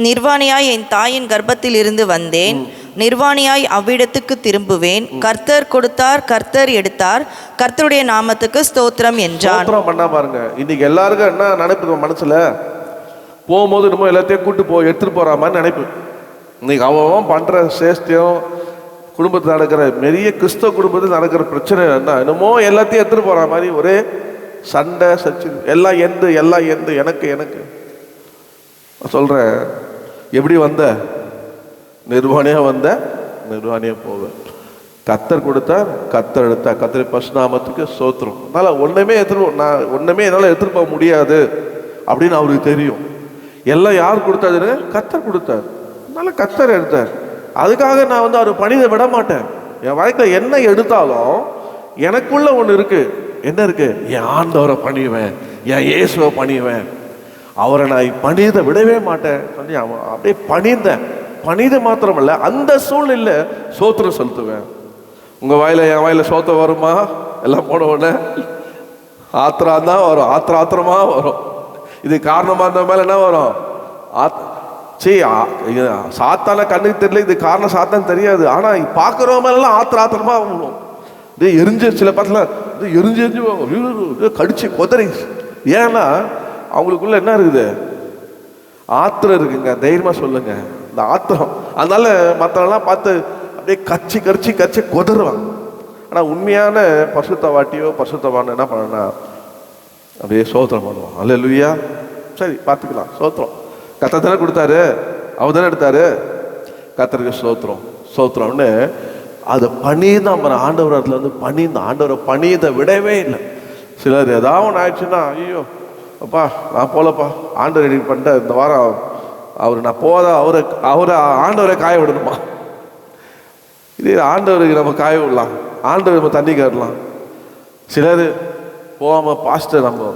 [SPEAKER 4] நிர்வாணியாய் என் தாயின் கர்ப்பத்தில் இருந்து வந்தேன், நிர்வாணியாய் அவ்விடத்துக்கு திரும்புவேன், கர்த்தர் கொடுத்தார் கர்த்தர் எடுத்தார், கர்த்தருடைய நாமத்துக்கு ஸ்தோத்திரம் என்றான்.
[SPEAKER 1] பண்ணா பாருங்க, இன்னைக்கு எல்லாருக்கும் என்ன நினைப்பு மனசுல, போகும்போது நம்ம எல்லாத்தையும் கூட்டு எடுத்துட்டு போற மாதிரி நினைப்பு. இன்னைக்கு அவன் பண்ற சேஷ்டியம், குடும்பத்தில் நடக்கிற பெரிய கிறிஸ்தவ குடும்பத்தில் நடக்கிற பிரச்சனை என்ன, என்னமோ எல்லாத்தையும் எடுத்துட்டு போற மாதிரி ஒரே சண்டை சச்சு, எல்லாம் எந்து எனக்கு சொல்றேன். எப்படி வந்த நிர்வாணியா போவ, கத்தர் கொடுத்தார் கத்தர் எடுத்தார், கத்தரை பசுநாமத்துக்கு சோத்திரம். அதனால ஒண்ணுமே என்னால் எடுத்துட்டு போக முடியாது அப்படின்னு அவருக்கு தெரியும். எல்லாம் யார் கொடுத்தாரு, கத்தர் கொடுத்தார், அதனால கத்தர் எடுத்தார். அதுக்காக நான் அவர் பணிதை விட மாட்டேன். என் வாழ்க்கையில் என்ன எடுத்தாலும் எனக்குள்ள ஒன்று இருக்கு. என்ன இருக்கு? என் ஆண்டவரை பணிவேன், என் இயேசுவை பணிவேன். அவரை நான் பணியத விடவே மாட்டேன் சொல்லி அவன் அப்படியே பணிந்தேன். பணித மாத்திரமல்ல, அந்த சூழ்நிலை சோத்திரம் செலுத்துவேன். உங்கள் வாயில என் வாயில சோத்திரம் வருமா? எல்லாம் போன உடனே ஆத்திரம் தான் வரும், ஆத்திரமா வரும். இது காரணமாக இருந்த மேலே என்ன வரும்? சாத்தான கண்ணுக்கு தெரியல, இது காரணம் சாத்தான் தெரியாது. ஆனால் பார்க்குறவங்க மேலாம் ஆத்திரமா வரும். இது எரிஞ்சு சில படத்தில் இது எரிஞ்சு கடிச்சு கொதறி. ஏன்னா அவங்களுக்குள்ள என்ன இருக்குது? ஆத்திரம் இருக்குங்க. தைரியமாக சொல்லுங்க, இந்த ஆத்திரம். அதனால மற்றவங்களாம் பார்த்து அப்படியே கரிச்சு கொதறுவாங்க. ஆனால் உண்மையான பரிசுத்தவாட்டியோ பரிசுத்தவான் என்ன பண்ணனா அப்படியே சோத்திரம் பண்ணுவான். அல்லேலூயா. சரி, பார்த்துக்கலாம். சோத்திரம் கர்த்தர் தானே கொடுத்தாரு, அவர் தானே எடுத்தாரு. கர்த்தருக்கு சோத்திரம்னு அதை பணிதான் ஆண்டவர். அதில் வந்து பணிந்த ஆண்டவரை பணியதை விடவே இல்லை. சிலர் ஏதாவது ஒன்று ஆயிடுச்சுன்னா, ஐயோ அப்பா நான் போலப்பா, ஆண்டவர் ரெடி பண்ணிட்டு இந்த வாரம் அவர் நான் அவரை ஆண்டவரை காய விடணுமா? இதே ஆண்டவருக்கு நம்ம காய விடலாம், ஆண்டவர் நம்ம தண்ணி காட்டலாம். சிலர் போகாமல் பாஸ்டர் நம்ம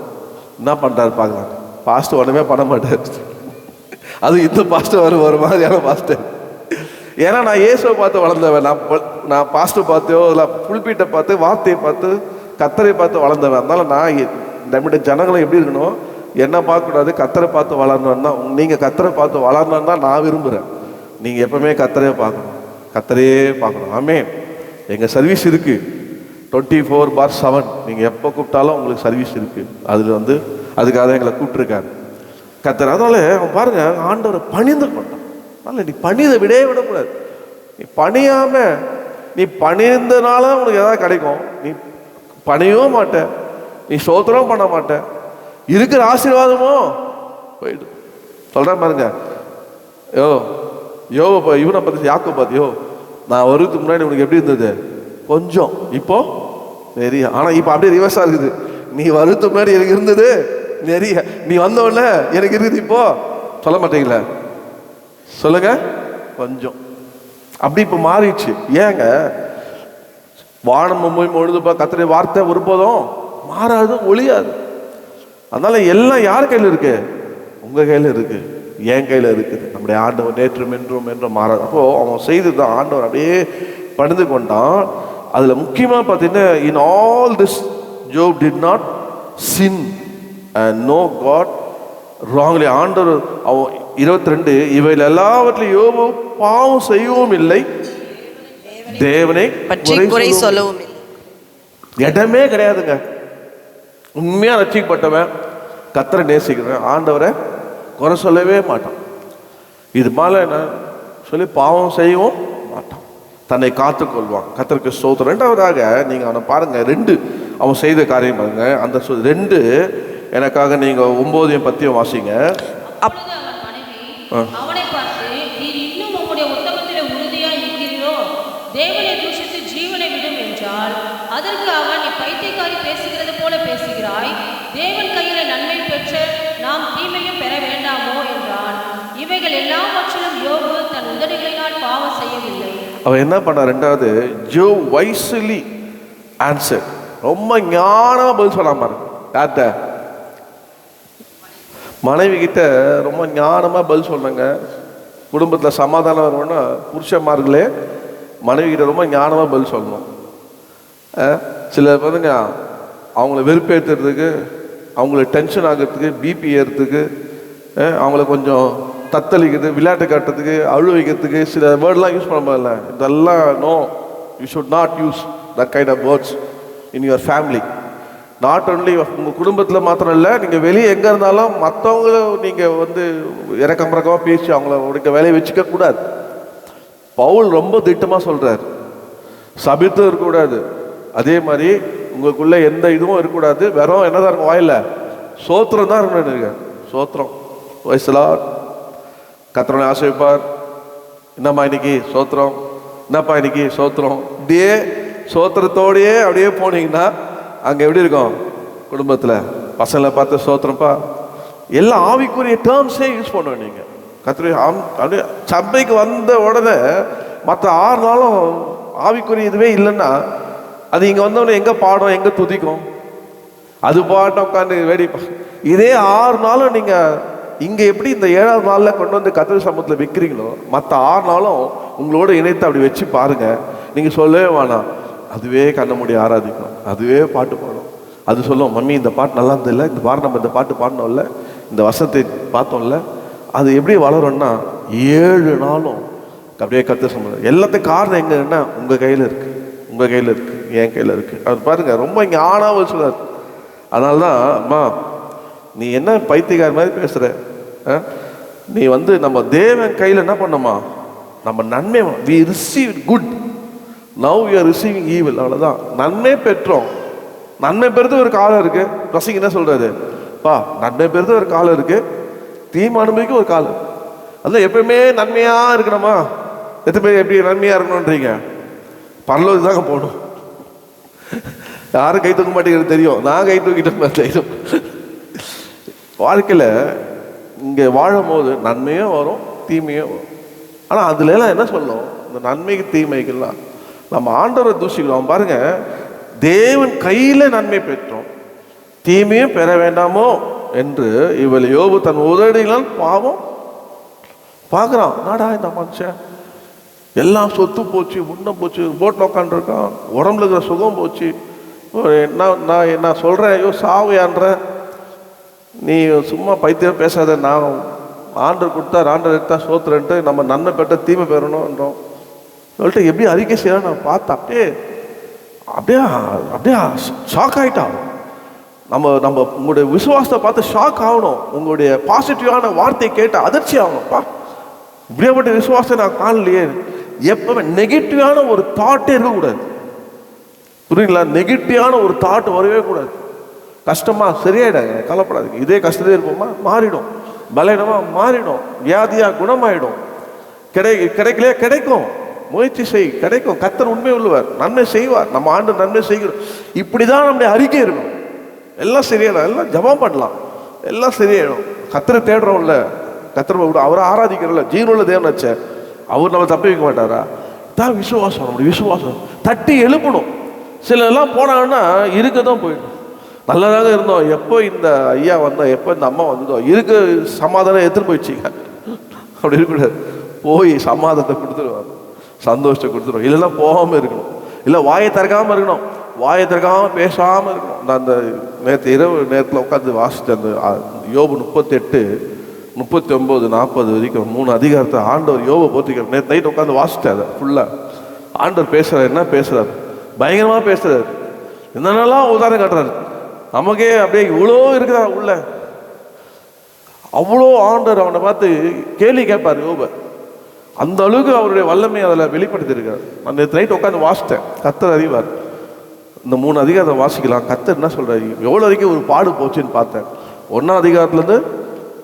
[SPEAKER 1] என்ன பண்ணுறாரு பார்க்கலாம். பாஸ்டர் உடனே பண்ண மாட்டார். அது இந்த பாஸ்டர் ஒரு மாதிரியான பாஸ்டர். ஏன்னா நான் இயேசுவை பார்த்து வளர்ந்தவன். நான் பாஸ்டர் பார்த்தோ இல்லை புல்பீட்டை பார்த்து வார்த்தையை பார்த்து கர்த்தரை பார்த்து வளர்ந்தவன். அதனால நான் நம்முடைய ஜனங்களை எப்படி இருக்கணும், என்ன பார்க்கக்கூடாது, கர்த்தரை பார்த்து வளரணும்னு தான். நீங்கள் கர்த்தரை பார்த்து வளரணும்னு தான் நான் விரும்புகிறேன். நீங்கள் எப்பவுமே கர்த்தரே பார்க்கணும், கர்த்தரையே பார்க்கணும். ஆமென். எங்கள் சர்வீஸ் இருக்குது 24/7. நீங்கள் எப்போ கூப்பிட்டாலும் உங்களுக்கு சர்வீஸ் இருக்குது. அதில் வந்து அதுக்காக தான் எங்களை கூப்பிட்டுருக்காரு கர்த்தர். அதனால அவன் பாருங்க, ஆண்டவரை பணிந்து கொண்டான். அதனால நீ பணிதை விடக்கூடாது. நீ பணியாம, நீ பணிந்தனால உனக்கு எதாவது கிடைக்கும். நீ பணியவும் மாட்ட, நீ சோத்திரம் பண்ண மாட்ட, இருக்கிற ஆசீர்வாதமோ போயிடு. சொல்றேன் பாருங்க. இவனை பார்த்து யாக்கோ பார்த்தியோ, நான் வருவதுக்கு முன்னாடி உனக்கு எப்படி இருந்தது? கொஞ்சம், இப்போ நிறைய. ஆனா இப்போ அப்படியே ரிவர்ஸா இருக்குது. நீ வருவதுக்கு முன்னாடி எனக்கு இருந்தது நிறைய, நீ வந்தோடனே எனக்கு இருக்குது இப்போ சொல்ல மாட்டீங்களா? சொல்லுங்க. கொஞ்சம் அப்படி இப்போ மாறிடுச்சு. ஏங்க? வானம் போய் பொழுதுப்பா கர்த்தருடைய வார்த்தை ஒருபோதும் மாறாது, ஒழியாது. அதனால எல்லாம் யார் கையில் இருக்கு? உங்க கையில் இருக்கு, என் கையில் இருக்குது. நம்முடைய ஆண்டவர் நேற்றும் என்றும் மாறாது. அப்போ அவன் செய்துதான் ஆண்டவர் அப்படியே பணிந்து கொண்டான். அதுல முக்கியமா பார்த்தீங்கன்னா, in all this Job did not sin and no God wrongly. ஆண்டவர் அவன் 22 இவையில் எல்லாவற்றிலும் யோபு பாவம் செய்யவும் இல்லை, தேவனை
[SPEAKER 4] பற்றி குறை சொல்லவும் இல்லை.
[SPEAKER 1] இடமே கிடையாதுங்க. உண்மையா ரட்சிக்கப்பட்டவன், கர்த்தரை நேசிக்கிறவன், ஆண்டவரை குறை சொல்லவே மாட்டான். இது மேல என்ன சொல்லி பாவம் செய்யவும் மாட்டான், தன்னை காத்துக்கொள்வான். கர்த்தருக்கு ஸ்தோத்திரம். ரெண்டாவதாக நீங்க அவனை பாருங்க, 2 அவன் செய்த காரியம் பாருங்க. அந்த 2 எனக்காக நீங்க 9 10 வாசிங்க.
[SPEAKER 3] அவனை பார்த்து, நீர் இன்னும் உம்முடைய உத்தமத்திலே உறுதியாய் இருக்கிறீரோ, தேவனை தூஷித்து ஜீவனை விடும் என்றால், அதற்கு அவன், நீ பைத்தியக்காரி பேசுகிறது போல பேசுகிறாய், தேவன் கையில நன்மை பெற்ற நாம் தீமையும் பெற வேண்டாமோ என்றான். இவைகள் எல்லாவற்றிலும் யோபு தன் உதடுகளினால் பாவம் செய்யவில்லை.
[SPEAKER 1] அவன் என்ன பண்ண? ரெண்டாவது, ஜோ வைஸ்லி ஆன்சர். ரொம்ப ஞானமா பதில் சொல்லாம யார்கிட்ட? மனைவி கிட்ட ரொம்ப ஞானமா பதில் சொன்னாங்க. குடும்பத்தில் சமாதானம் வரணும்னா புருஷன்மார்களே மனைவி கிட்ட ரொம்ப ஞானமா பதில் சொல்லணும். சில பாருங்க, அவங்கள வெறுப்பேற்றுறதுக்கு, அவங்கள டென்ஷன் ஆகிறதுக்கு, பிபி ஏறுறதுக்கு, அவங்கள கொஞ்சம் தத்தளிக்கிறது, விளையாட்டு காட்டுறதுக்கு, அழு வைக்கிறதுக்கு சில வேர்டெலாம் யூஸ் பண்ண முடியல. இதெல்லாம் no, you should not use that kind of words in your family. Not only உங்கள் குடும்பத்தில் மாத்திரம் இல்லை, நீங்கள் வெளியே எங்கே இருந்தாலும் மற்றவங்கள நீங்கள் வந்து இறக்கமாக பேசி அவங்கள உடைய வேலையை வச்சுக்க கூடாது. பவுல் ரொம்ப திட்டமாக சொல்கிறார், சபித்தும் இருக்கக்கூடாது, அதே மாதிரி உங்களுக்குள்ள எந்த இதுவும் இருக்கக்கூடாது. வெறும் என்னதான் இருக்கும் வாயில? சோத்திரம் தான் இருக்கணும். சோத்திரம் வயசுலாம் கர்த்தரை ஆசைப்பார். என்னம்மா இன்னைக்கு சோத்திரம், என்னப்பா இன்னைக்கு சோத்திரம். இப்படியே சோத்திரத்தோடையே அப்படியே போனீங்கன்னா அங்கே எப்படி இருக்கும்? குடும்பத்தில் பசங்களை பார்த்து சோத்திரம்ப்பா, எல்லாம் ஆவிக்குரிய டேர்ம்ஸே யூஸ் பண்ணுவேன். நீங்கள் கர்த்தரை அப்படியே சபைக்கு வந்த உடனே மற்ற 6 நாளும் ஆவிக்குரிய இதுவே இல்லைன்னா அது இங்கே வந்தவொடனே எங்கே பாடம், எங்கே துதிக்கும்? அது பாட்ட உட்காந்து இதே 6 நாளும் நீங்கள் இங்கே எப்படி இந்த 7ஆவது நாளில் கொண்டு வந்து கர்த்தர் சமூகத்தில் வைக்கிறீங்களோ, மற்ற 6 நாளும் உங்களோட இணைத்து அப்படி வச்சு பாருங்கள். நீங்கள் சொல்லவே வேணாம், அதுவே கண்ண மூடி ஆராதிக்கும், அதுவே பாட்டு பாடும். அது சொல்லும், மம்மி இந்த பாட்டு நல்லா இருந்ததில்ல, இந்த வாரம் நம்ம இந்த பாட்டு பாடினோம்ல, இந்த வசனத்தை பார்த்தோம்ல. அது எப்படி வளரும்னா 7 நாளும் அப்படியே கர்த்தர் சமூகம். எல்லாத்துக்கும் காரணம் எங்கன்னா உங்கள் கையில் இருக்குது, உங்கள் கையில் இருக்குது, என் கையில் இருக்குது. அது பாருங்கள், ரொம்ப இங்கே ஆனாமல் சொல்லார். அதனால தான் அம்மா நீ என்ன பைத்தியக்கார மாதிரி பேசுகிற, நீ நம்ம தேவன் கையில் என்ன பண்ணோமா, நம்ம நன்மை we receive good, now we are receiving evil. அவ்வளோதான், நன்மை பெற்றோம். நன்மை பெறுது ஒரு காலம் இருக்குது. பிரசங்க என்ன சொல்கிறாரு, நன்மை பெறுது ஒரு காலம் இருக்குது, தீமை அனுபவிக்க ஒரு காலம். அதான் எப்பயுமே நன்மையாக இருக்கணுமா? எத்தனை பேர் எப்படி நன்மையாக இருக்கணுன்றீங்க? பரலோகத்துக்கு தாங்க போகணும். யாரும் கை தூக்க மாட்டேங்கிறது தெரியும், நான் கை தூக்கிட்டேன் தெரியும். வாழ்க்கையில் இங்கே வாழும் போது நன்மையும் வரும், தீமையும் வரும். ஆனால் அதுல எல்லாம் என்ன சொல்லணும், இந்த நன்மைக்கு தீமைகள்லாம் நம்ம ஆண்டவரை தூஷிக்கிறோம். பாருங்க, தேவன் கையில் நன்மை பெற்றோம், தீமையும் பெற வேண்டாமோ என்று இவள் யோபு தன் உதடிகளால் பாவம் பார்க்குறான். நாடா இந்த மனுஷன் எல்லாம் சொத்து போச்சு, முன்ன போச்சு, போட்டில் உட்காந்துருக்கான், உடம்புல இருக்கிற சுகம் போச்சு, நான் சொல்கிறேன், ஐயோ சாவையான்ற, நீ சும்மா பைத்தியம் பேசாத, நான் ஆண்டர் கொடுத்தா ஆண்டர் எடுத்தா சோத்துறன்ட்டு நம்ம நன்மை பெற்ற தீமை பெறணும்ன்றோம் சொல்லிட்டு எப்படி அறிக்கை செய்யலாம். நான் பார்த்தேன், அப்படியே அப்படியே அப்படியே ஷாக் ஆகிட்டான். நம்ம உங்களுடைய விசுவாசத்தை பார்த்து ஷாக் ஆகணும், உங்களுடைய பாசிட்டிவான வார்த்தையை கேட்டு அதிர்ச்சி ஆகணும்ப்பா. இப்படியாப்பட்ட விசுவாசத்தை நான் காணலையே. எப்பவுமே நெகட்டிவான ஒரு தாட்டே இருக்கக்கூடாது, புரியுங்களா? நெகட்டிவான ஒரு தாட் வரவே கூடாது. கஷ்டமா சரியாயிடாங்க, கவலைப்படாதீங்க. இதே கஷ்டத்தே இருப்போமா, மாறிடும். பலனமா மாறிடும், வியாதியா குணமாயிடும். கிடைக்கலையே, கிடைக்கும். முயற்சி செய், கிடைக்கும். கர்த்தர் உண்மை உள்ளவர், நன்மை செய்வார். நம்ம ஆண்டு நன்மை செய்கிறோம். இப்படிதான் நம்முடைய அறிக்கை இருக்கும். எல்லாம் சரியாயிடும், எல்லாம் ஜபம் பண்ணலாம், எல்லாம் சரியாயிடும். கர்த்தரை தேடுறோம்ல, கர்த்தரை அவரை ஆராதிக்கிறோம்ல, ஜீவனுள்ள தேவன் வச்ச அவர் நம்ம தப்பி வைக்க மாட்டாரா? தான் விசுவாசம், நம்முடைய விசுவாசம் தட்டி எழுப்பணும். சில எல்லாம் போனாங்கன்னா இருக்க தான் போயிடும். நல்லதாக இருந்தோம், எப்போ இந்த ஐயா வந்தோம், எப்போ இந்த அம்மா வந்ததோ இருக்க சமாதானம் எடுத்துன்னு போயிடுச்சிங்க. அப்படி இருக்கக்கூடாது. போய் சமாதானத்தை கொடுத்துருவாங்க, சந்தோஷத்தை கொடுத்துருவோம். இல்லைன்னா போகாமல் இருக்கணும், இல்லை வாயை திறக்காமல் இருக்கணும், வாயை திறக்காமல் பேசாமல் இருக்கணும். நான் அந்த நேற்று இரவு நேரத்தில் உட்காந்து வாசித்தேன், அந்த யோபு 38, 39, 40 வரைக்கும் 3 அதிகாரத்தை ஆண்டவர் யோபை போத்திக்கிறார். நேற்று நைட் உட்காந்து வாசித்தேன் அதை ஃபுல்லாக. ஆண்டவர் பேசுகிறார், என்ன பேசுகிறார், பயங்கரமாக பேசுகிறார். என்னென்னலாம் உதாரணம் காட்டுறாரு. நமக்கே அப்படியே இவ்வளோ இருக்குதா உள்ள, அவ்வளோ ஆண்டவர் அவனை பார்த்து கேள்வி கேட்பார் யோபை. அந்த அளவுக்கு அவருடைய வல்லமையை அதில் வெளிப்படுத்தியிருக்கார். நான் நேற்று நைட் உட்காந்து வாசித்தேன். கர்த்தர் அறிவார். இந்த 3 அதிகாரத்தை வாசிக்கலாம். கர்த்தர் என்ன சொல்கிறார், எவ்வளோ வரைக்கும் ஒரு பாடு போச்சுன்னு பார்த்தேன். 1ஆம் அதிகாரத்துலேருந்து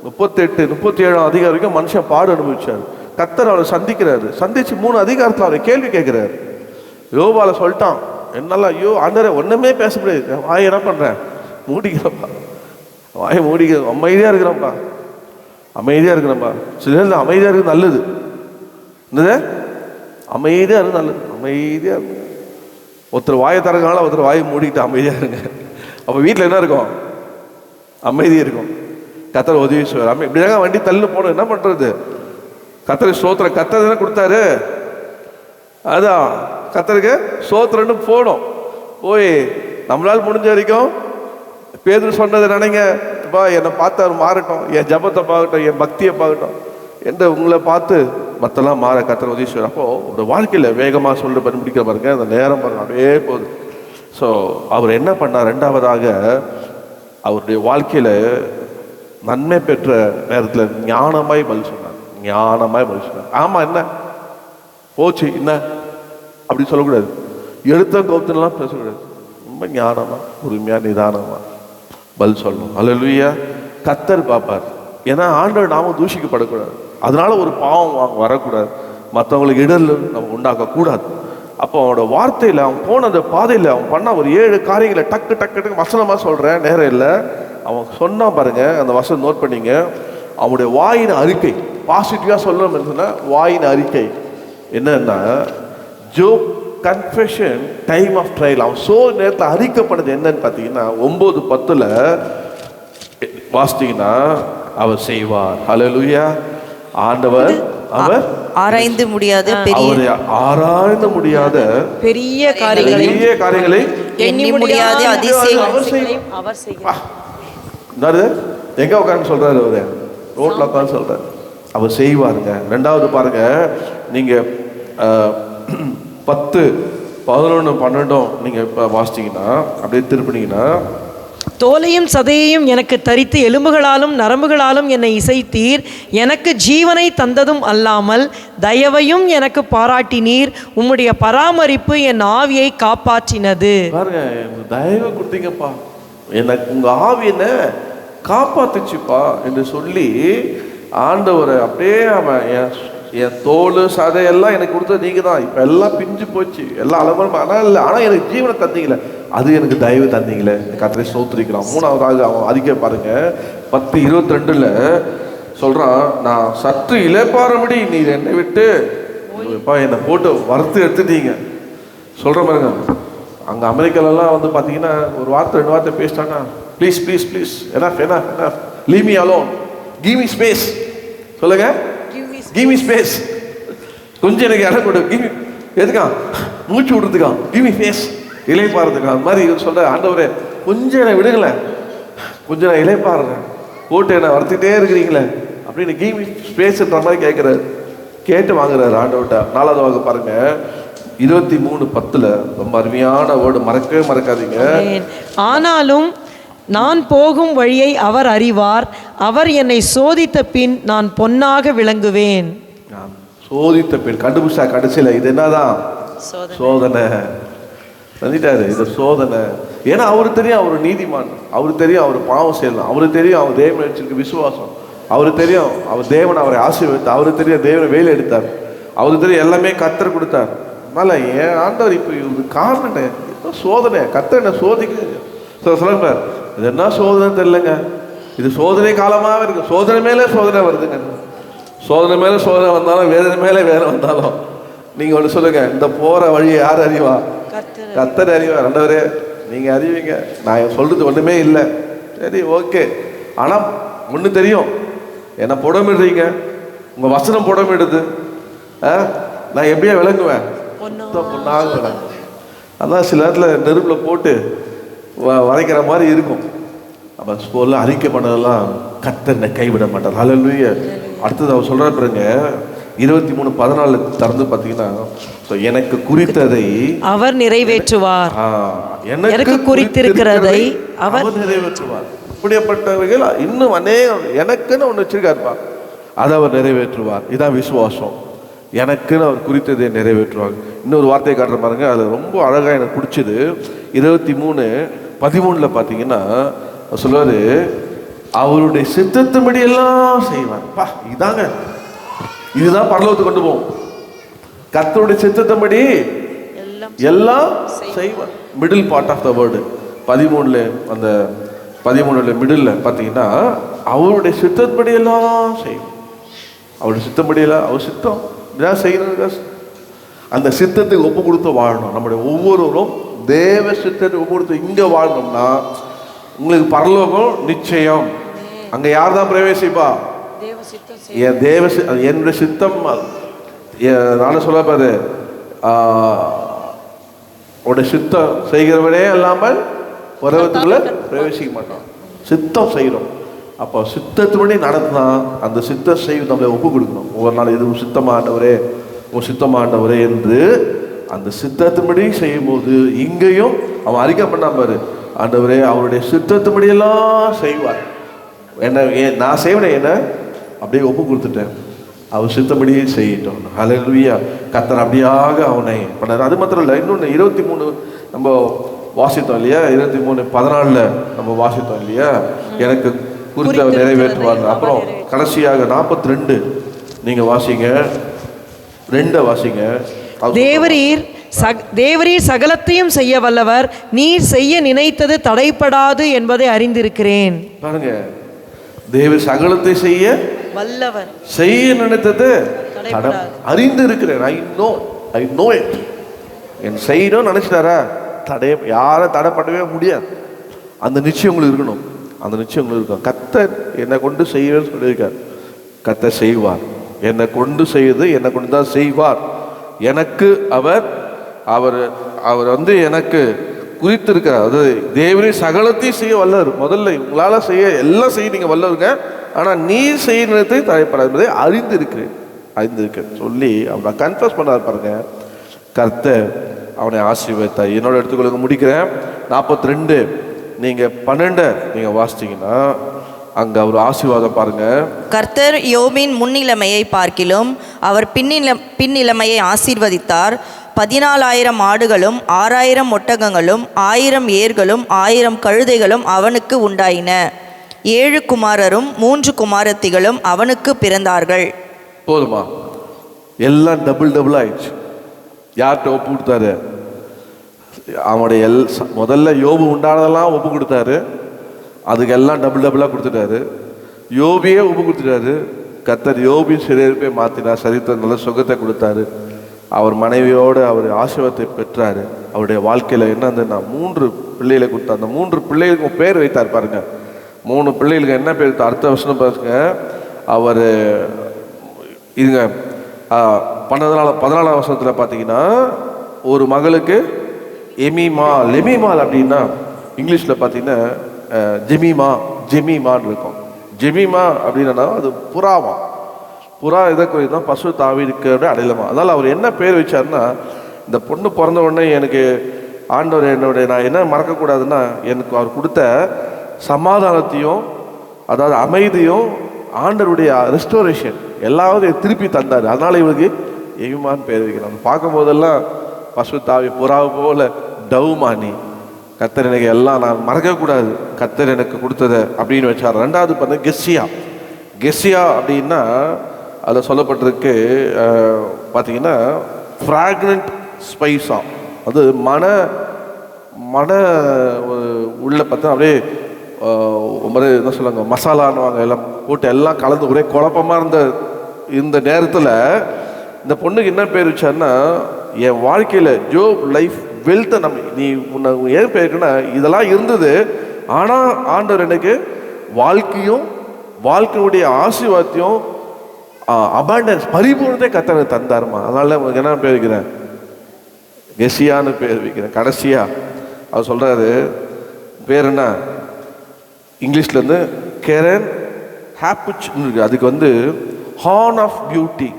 [SPEAKER 1] 38, 37ஆம் அதிகாரம் வரைக்கும் மனுஷன் பாடு அனுபவிச்சார். கர்த்தர் அவரை சந்திக்கிறாரு. சந்திச்சு 3 அதிகாரத்தில் அவரை கேள்வி கேட்குறாரு. யோபால சொல்லிட்டான், என்னெல்லாம் ஐயோ ஆண்டவரே ஒன்றுமே பேச முடியாது, வாய் என்ன பண்ணுறேன், மூடிக்கிறப்பா, வாயை மூடிக்க, அமைதியாக இருக்கிறப்பா, அமைதியாக இருக்கிறப்பா. சில நேரத்தில் அமைதியாக இருக்குது நல்லது. என்னது, அமைதியாக இருக்கு நல்லது, அமைதியாக இருக்கு. ஒருத்தர் வாயை தரதுனால ஒருத்தர் வாயை மூடிக்கிட்டு அமைதியாக இருங்க. அப்போ வீட்டில் என்ன இருக்கும், அமைதி இருக்கும். கர்த்தர் உதவி செய்வார். இப்படிதாங்க வண்டி தள்ளு போகணும், என்ன பண்ணுறது? கர்த்தர் ஸ்தோத்திரம், கர்த்தர் தானே கொடுத்தாரு, அதான் கர்த்தருக்கு ஸ்தோத்திரம்னு போகணும். போய் நம்மளால் முடிஞ்ச வரைக்கும் பேதுரு சொன்னதை நினைங்க, என்னை பார்த்து அவர் மாறட்டும், என் ஜபத்தை பார்க்கட்டும், என் பக்தியை பார்க்கட்டும் என்று உங்களை பார்த்து மற்றெல்லாம் மாற கர்த்தர் உதவி செய்வார். அப்போ ஒரு வாழ்க்கையில் வேகமாக சொல்லிட்டு பண்ணிப்பிடிக்கிற பாருங்க, அந்த நேரம் பாருங்க அப்படியே போகுது. ஸோ அவர் என்ன பண்ணார், 2வதாக அவருடைய வாழ்க்கையில் நன்மை பெற்ற நேரத்தில் ஞானமாய் பதில் சொன்னார். ஞானமாய் பதில் சொன்னார். ஆமாம், என்ன போச்சு என்ன அப்படி சொல்லக்கூடாது, எடுத்த கௌத்தலாம் பேசக்கூடாது. ரொம்ப ஞானமாக பொறுமையாக நிதானமாக பதில் சொல்லணும். அல்லேலூயா. கர்த்தர் பார்ப்பார். ஏன்னா ஆண்டவர் நாம தூஷிக்கப்படக்கூடாது, அதனால ஒரு பாவம் வரக்கூடாது, மற்றவங்களுக்கு இடர்ல நம்ம உண்டாக்கக்கூடாது. அப்போ அவனோட வார்த்தையில் அவன் போன அந்த பாதையில் அவன் பண்ண ஒரு 7 காரியங்களை டக்கு டக்கு டக்கு வசனமாக சொல்கிறேன், நேரம் இல்லை. அவன் சொன்னான் பாருங்க, அந்த வசனம் நோட் பண்ணிங்க. அவனுடைய வாயின் அறிக்கை, பாசிட்டிவாக சொல்லணும் சொன்னா வாயின் அறிக்கை என்னன்னா, ஜோப் கன்ஃபெஷன் டைம் ஆஃப் ட்ரையல். அவன் நேரத்தில் அறிக்கப்பட்டது என்னன்னு பார்த்தீங்கன்னா 9:10 வாசித்தீங்கன்னா அவர் செய்வார். ஹல்லேலூயா. ஆண்டவர் அவர்
[SPEAKER 4] ஆராய்ந்து முடியாத
[SPEAKER 1] அவர் ஆராய்ந்து முடியாத
[SPEAKER 2] பெரிய காரியங்களை
[SPEAKER 4] எண்ணி முடியாத அதிசயம்
[SPEAKER 2] அவர் செய்கிறார்.
[SPEAKER 1] என்னது எங்க உட்காந்து சொல்றாரு? அவரு ரோட்ல உட்காந்து சொல்றாரு, அவர் செய்வாருங்க. ரெண்டாவது பாருங்க, நீங்க 10, 11, 12 நீங்க இப்ப வாசிச்சீங்கன்னா அப்படியே திருப்பினீங்கன்னா,
[SPEAKER 2] தோலையும் சதையையும் எனக்கு தரித்து எலும்புகளாலும் நரம்புகளாலும் என்னை இசைத்தீர், எனக்கு ஜீவனை தந்ததும் அல்லாமல் தயவையும் எனக்கு பாராட்டினீர், உம்முடைய பராமரிப்பு என் ஆவியை காப்பாற்றினது.
[SPEAKER 1] பாருங்க, தயவு கொடுத்தீங்கப்பா, எனக்கு உங்க ஆவி என்ன காப்பாத்துச்சுப்பா என்று சொல்லி ஆண்டவரை அப்படியே அவன் என் தோல் சதையெல்லாம் எனக்கு கொடுத்தது நீங்க தான், இப்ப எல்லாம் பிஞ்சு போச்சு, எல்லாம் அலமரம், ஆனால் இல்லை, ஆனால் எனக்கு ஜீவனை தந்தீங்களே, அது எனக்கு தயவு தந்தீங்களே, கர்த்தரை ஸ்தோத்திரிக்கலாம். மூணாவதாக அவன் அதிக பாருங்க 10:22 சொல்றான், நான் சற்று இளைப்பாறும்படி நீர் என்னை விட்டு என்னை போட்டு வறுத்து எடுத்துட்டீங்க சொல்ற பாருங்க. அங்க அமெரிக்காலெல்லாம் வந்து பாத்தீங்கன்னா ஒரு வார்த்தை 2 வார்த்தை பேசிட்டானா, please please please enough enough enough leave me alone, give me space, சொல்லுங்க, கிவ் மீ ஸ்பேஸ், கொஞ்சம் எனக்கு இடம் கொடு, கிவ் மீ, எதுக்கா மூச்சு விடுறதுக்கா, கிவ் மீ ஸ்பேஸ், இலைப்பாடுறதுக்கா. அந்த மாதிரி இவர் சொல்ற, ஆண்டவரே கொஞ்சம் என்னை விடுங்களேன், கொஞ்சம் நான் இலைப்பாடுறேன், போட்டு என்னை வறுத்துட்டே இருக்கிறீங்களே அப்படின்னு கிவ் மீ ஸ்பேஸ்ன்ற மாதிரி கேட்குறாரு, கேட்டு வாங்குறாரு ஆண்டவர்கிட்ட. 4வது பாருங்க 23:10 ரொம்ப அருமையான வேர்டு, மறக்கவே மறக்காதீங்க.
[SPEAKER 2] ஆனாலும் நான் போகும் வழியை அவர் அறிவார், அவர் என்னை சோதித்த பின் நான் பொன்னாக விளங்குவேன்.
[SPEAKER 1] சோதித்த பின் கண்டுபிடிச்சா கடைசியில் இது என்னதான் சோதனை தந்துட்டாரு, இது சோதனை. ஏன்னா அவருக்கு தெரியும் அவர் நீதிமான், அவருக்கு தெரியும் அவர் பாவம் செய்யலாம், அவருக்கு தெரியும் அவர் தேவனை வச்சிருக்க விசுவாசம், அவருக்கு தெரியும் அவர் தேவன் அவரை ஆசீர்வதித்தார், அவருக்கு தெரியும் தேவனை வேலை எடுத்தார், அவருக்கு தெரியும் எல்லாமே கர்த்தர் கொடுத்தார். அதனால ஏன் ஆண்டவர் இப்போ இது காரணம் என்ன, சோதனை, கர்த்தர் என்ன சோதிக்க சொல்லுங்க. இது என்ன சோதனை தெரியலங்க, இது சோதனை காலமாக இருக்கு, சோதனை மேலே சோதனை வருதுங்க, சோதனை மேலே சோதனை வந்தாலும் வேதனை மேலே வேதனை வந்தாலும் நீங்க ஒன்று சொல்லுங்க, இந்த போற வழியை யார் அறிவா? கர்த்தர் அறிவா. ரெண்டவரே நீங்க அறிவீங்க, நான் சொல்றது ஒண்ணுமே இல்லை, சரி ஓகே. ஆனா ஒண்ணு தெரியும், என்ன புடமிடுறீங்க, உங்க வசனம் புடமிடுது, நான் எப்படியா விளங்குவேன், பொண்ணாக விளங்கு. அதான் சில இடத்துல நெருப்பில் போட்டு வரைக்கிற மாதிரி இருக்கும். அப்போ ஸ்கூலில் அறிக்கை பண்ணதெல்லாம் கர்த்தர் கைவிட மாட்டார். ஹல்லேலூயா. அடுத்தது அவர் சொல்கிற பாருங்க 23:14 திறந்து பார்த்தீங்கன்னா, எனக்கு குறித்ததை அவர்
[SPEAKER 2] நிறைவேற்றுவார்,
[SPEAKER 1] எனக்கு குறித்திருக்கிறதை அவர் நிறைவேற்றுவார். இப்படிப்பட்டவர்கள் இன்னும் அநேகம் எனக்குன்னு ஒன்று வச்சிருக்காருப்பா, அதை அவர் நிறைவேற்றுவார். இதான் விசுவாசம், எனக்குன்னு அவர் குறித்ததை நிறைவேற்றுவாங்க. இன்னொரு வார்த்தையை காட்டுற பாருங்க, அது ரொம்ப அழகாக எனக்கு பிடிச்சது. 23:13 பார்த்தீங்கன்னா சொல்லுவாரு, அவருடைய சித்தத்தின்படி எல்லாம் செய்வார். பா, இதாங்க, இதுதான் பரலோகத்துக்கு கொண்டு போகும். கர்த்தருடைய சித்தத்தின்படி எல்லாம் செய்வார். Middle part of the word 13 அந்த 13 மிடில் பார்த்தீங்கன்னா, அவருடைய சித்தத்தின்படி எல்லாம் செய்வார். அவருடைய சித்தப்படி எல்லாம், அவர் சித்தம் செய்யறது, அந்த சித்தத்துக்கு ஒப்பு கொடுத்து வாழணும். நம்முடைய ஒவ்வொருவரும் தேவ சித்தத்துக்கு ஒப்பு கொடுத்து இங்க வாழணும்னா உங்களுக்கு பரலோகம் நிச்சயம். அங்க யார் தான் பிரவேசிப்பா? என்னுடைய சித்தம். நானும் சொல்ல பாரு, உடைய சித்தம் செய்கிறவனே இல்லாமல் உறவத்துக்குள்ள பிரவேசிக்க மாட்டான். சித்தம் செய்யணும். அப்போ சித்தத்தின்படி நடத்தினா அந்த சித்தம் செய்து நம்மளை ஒப்பு கொடுக்கணும். ஒவ்வொரு நாள் இது சித்தமானவரே, உன் சித்தமானவரே என்று அந்த சித்தத்தின்படி செய்யும் போது இங்கேயும் அவன் அறிக்கை பண்ணாம, ஆண்டவரே அவருடைய சித்தத்தின்படியெல்லாம் செய்வார். என்ன நான் செய்வேன், என்ன அப்படியே ஒப்பு கொடுத்துட்டேன், அவர் சித்தப்படியே செய்யட்டும். ஹல்லேலூயா. கர்த்தர் அப்படியாக அவனை பண்ணார். அது மாத்திரம் இல்லை, இன்னொன்று 23 நம்ம வாசித்தோம் இல்லையா, 23:14 நம்ம வாசித்தோம் இல்லையா, எனக்கு குறித்து அவர் நிறைவேற்றுவார். அப்புறம் கடைசியாக 42 நீங்க வாசிங்க, 2 வாசிங்க.
[SPEAKER 2] தேவரீர் சகலத்தையும் செய்ய வல்லவர், நீர் செய்ய நினைத்தது தடைப்படாது என்பதை அறிந்திருக்கிறேன்.
[SPEAKER 1] பாருங்க, தேவர் சகலத்தை செய்ய
[SPEAKER 2] வல்லவர்,
[SPEAKER 1] செய்ய நினைத்தது அறிந்து இருக்கிறேன். I know it. என் செய்யணும்னு நினச்சிட்டாரா யாரை தடை பண்ணவே முடியாது. அந்த நிச்சயம் உங்களுக்கு இருக்கணும். அந்த நிச்சயம் உங்களுக்கு இருக்கும். கர்த்தர் என்னை கொண்டு செய்வேன்னு சொல்லியிருக்கார். கர்த்தர் செய்வார். என்னை கொண்டு செய்து என்னை கொண்டு தான் செய்வார். எனக்கு அவர் அவர் அவர் வந்து எனக்கு குறித்திருக்கிறார். அது தேவனே சகலத்தையும் செய்ய வல்லவர். முதல்ல உங்களால் செய்ய எல்லாம் செய்ய நீங்கள் வல்லவருங்க. ஆனால் நீ செய்யறதை தடைப்படாது என்பதை அறிந்திருக்கிறேன் சொல்லி அவனை கன்ஃபஸ் பண்ணார் பாருங்க. கர்த்தர் அவனை ஆசீர்வதித்தார். என்னோட எடுத்துக்கொள்ளுங்க, முடிக்கிறேன். 42 நீங்கள் 12 நீங்கள் வாசித்தீங்கன்னா அங்கே அவர் ஆசீர்வாதம் பாருங்க.
[SPEAKER 4] கர்த்தர் யோபின் முன்னிலைமையை பார்க்கிலும் அவர் பின்னிலைமையை ஆசீர்வதித்தார். 14,000 ஆடுகளும் 6,000 ஒட்டகங்களும் 1000 ஏர்களும் 1000 கழுதைகளும் அவனுக்கு உண்டாயின. 7 குமாரரும் 3 குமாரத்திகளும் அவனுக்கு பிறந்தார்கள்.
[SPEAKER 1] போதுமா? எல்லாம் டபுள் ஆயிடுச்சு. யார்கிட்ட ஒப்பு கொடுத்தாரு? அவனுடைய முதல்ல யோபு உண்டானதெல்லாம் ஒப்பு கொடுத்தாரு. அதுக்கெல்லாம் டபுளாக கொடுத்துட்டாரு. யோபியே ஒப்பு கொடுத்துட்டாரு. கர்த்தர் யோபின் சிறையிருப்பை மாற்றினார். சரித்திர நல்ல சுகத்தை கொடுத்தாரு. அவர் மனைவியோடு அவர் ஆசீர்வாதத்தை பெற்றார். அவருடைய வாழ்க்கையில் என்ன அந்த 3 பிள்ளைகளை கொடுத்தார். அந்த 3 பிள்ளைகளுக்கும் பேர் வைத்தார் பாருங்க. 3 பிள்ளைகளுக்கு என்ன பேர் வைத்தார்? அடுத்த வருஷம் பாருங்க. அவர் இதுங்க 14ஆம் வருஷத்தில் பார்த்தீங்கன்னா ஒரு மகளுக்கு லெமிமால் அப்படின்னா இங்கிலீஷில் பார்த்தீங்கன்னா ஜெமிமான்னு இருக்கும். ஜெமிமா அப்படின்னா அது புறா இதை தான் பசு தாவி இருக்கிற அடையாளமா. அதனால் அவர் என்ன பேர் வச்சார்னா, இந்த பொண்ணு பிறந்த உடனே எனக்கு ஆண்டவர் நான் என்ன மறக்கக்கூடாதுன்னா, எனக்கு அவர் கொடுத்த சமாதானத்தையும் அதாவது அமைதியும் ஆண்டவருடைய ரெஸ்டோரேஷன் எல்லாவது திருப்பி தந்தார். அதனால் இவருக்கு எவிமான்னு பேர் வைக்கிறாங்க. பார்க்கும் போதெல்லாம் பசு தாவி புறாவை போல டவுமானி. கர்த்தர் எனக்கு எல்லாம் நான் மறக்கக்கூடாது, கர்த்தர் எனக்கு கொடுத்ததை அப்படின்னு வச்சார். 2வது பார்த்தா கெஸ்ஸியா அப்படின்னா அதில் சொல்லப்பட்டிருக்கு பார்த்தீங்கன்னா ஃப்ராக்ரண்ட் ஸ்பைஸா. அது மன உள்ள பார்த்தா அப்படியே என்ன சொல்லுவாங்க, மசாலான்னுவாங்க, எல்லாம் போட்டு எல்லாம் கலந்து ஒரே குழப்பமாக இந்த நேரத்தில் இந்த பொண்ணுக்கு என்ன பேர் வச்சாருன்னா, என் வாழ்க்கையில் ஜோப் லைஃப் வெல்த்தை நீ உன்னை ஏன் பேருக்குன்னா இதெல்லாம் இருந்தது, ஆனால் ஆண்டவர் எனக்கு வாழ்க்கையுடைய ஆசீர்வாதத்தையும் அபாண்டன்ஸ் பரிபூர்ணத்தை கர்த்தர் தந்தாருமா. அதனால உங்களுக்கு என்ன பேர் வைக்கிறேன்? கெசியான்னு பேர் வைக்கிறேன். கடைசியா அவர் சொல்றாரு பேர் என்ன? இங்கிலீஷ்லேருந்து கெரன் ஹாப்புச்னு இருக்கு. அதுக்கு ஹார்ன் ஆஃப் பியூட்டி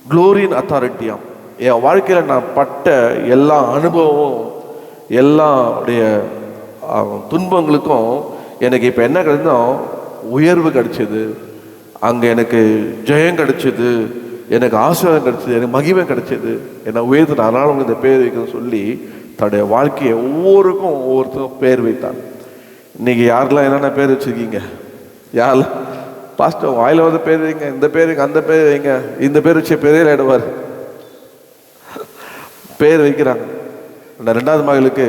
[SPEAKER 1] க்ளோரின் அத்தாரிட்டியாம். என் வாழ்க்கையில் நான் பட்ட எல்லா அனுபவமும் எல்லாடைய துன்பங்களுக்கும் எனக்கு இப்போ என்ன கிடைச்சதோ உயர்வு கிடைச்சிது, அங்கே எனக்கு ஜெயம் கிடைச்சிது, எனக்கு ஆசீர்வாதம் கிடைச்சிது, எனக்கு மகிமை கிடைச்சிது, என்னை உயர்த்தின. அதனால் அவங்க இந்த பேர் வைக்கணும்னு சொல்லி தன்னுடைய வாழ்க்கையை ஒவ்வொருத்தரும் பேர் வைத்தாங்க. இன்றைக்கி யாருக்கெல்லாம் என்னென்ன பேர் வச்சுருக்கீங்க? யாரெல்லாம் பாஸ்டர் வாயில் பேர் வைங்க, இந்த பேர் வைங்க, அந்த பேர் வைங்க, இந்த பேர் வச்சு பெரிய ஆயிடுவார் பேர் வைக்கிறாங்க. இந்த 2வது மகளுக்கு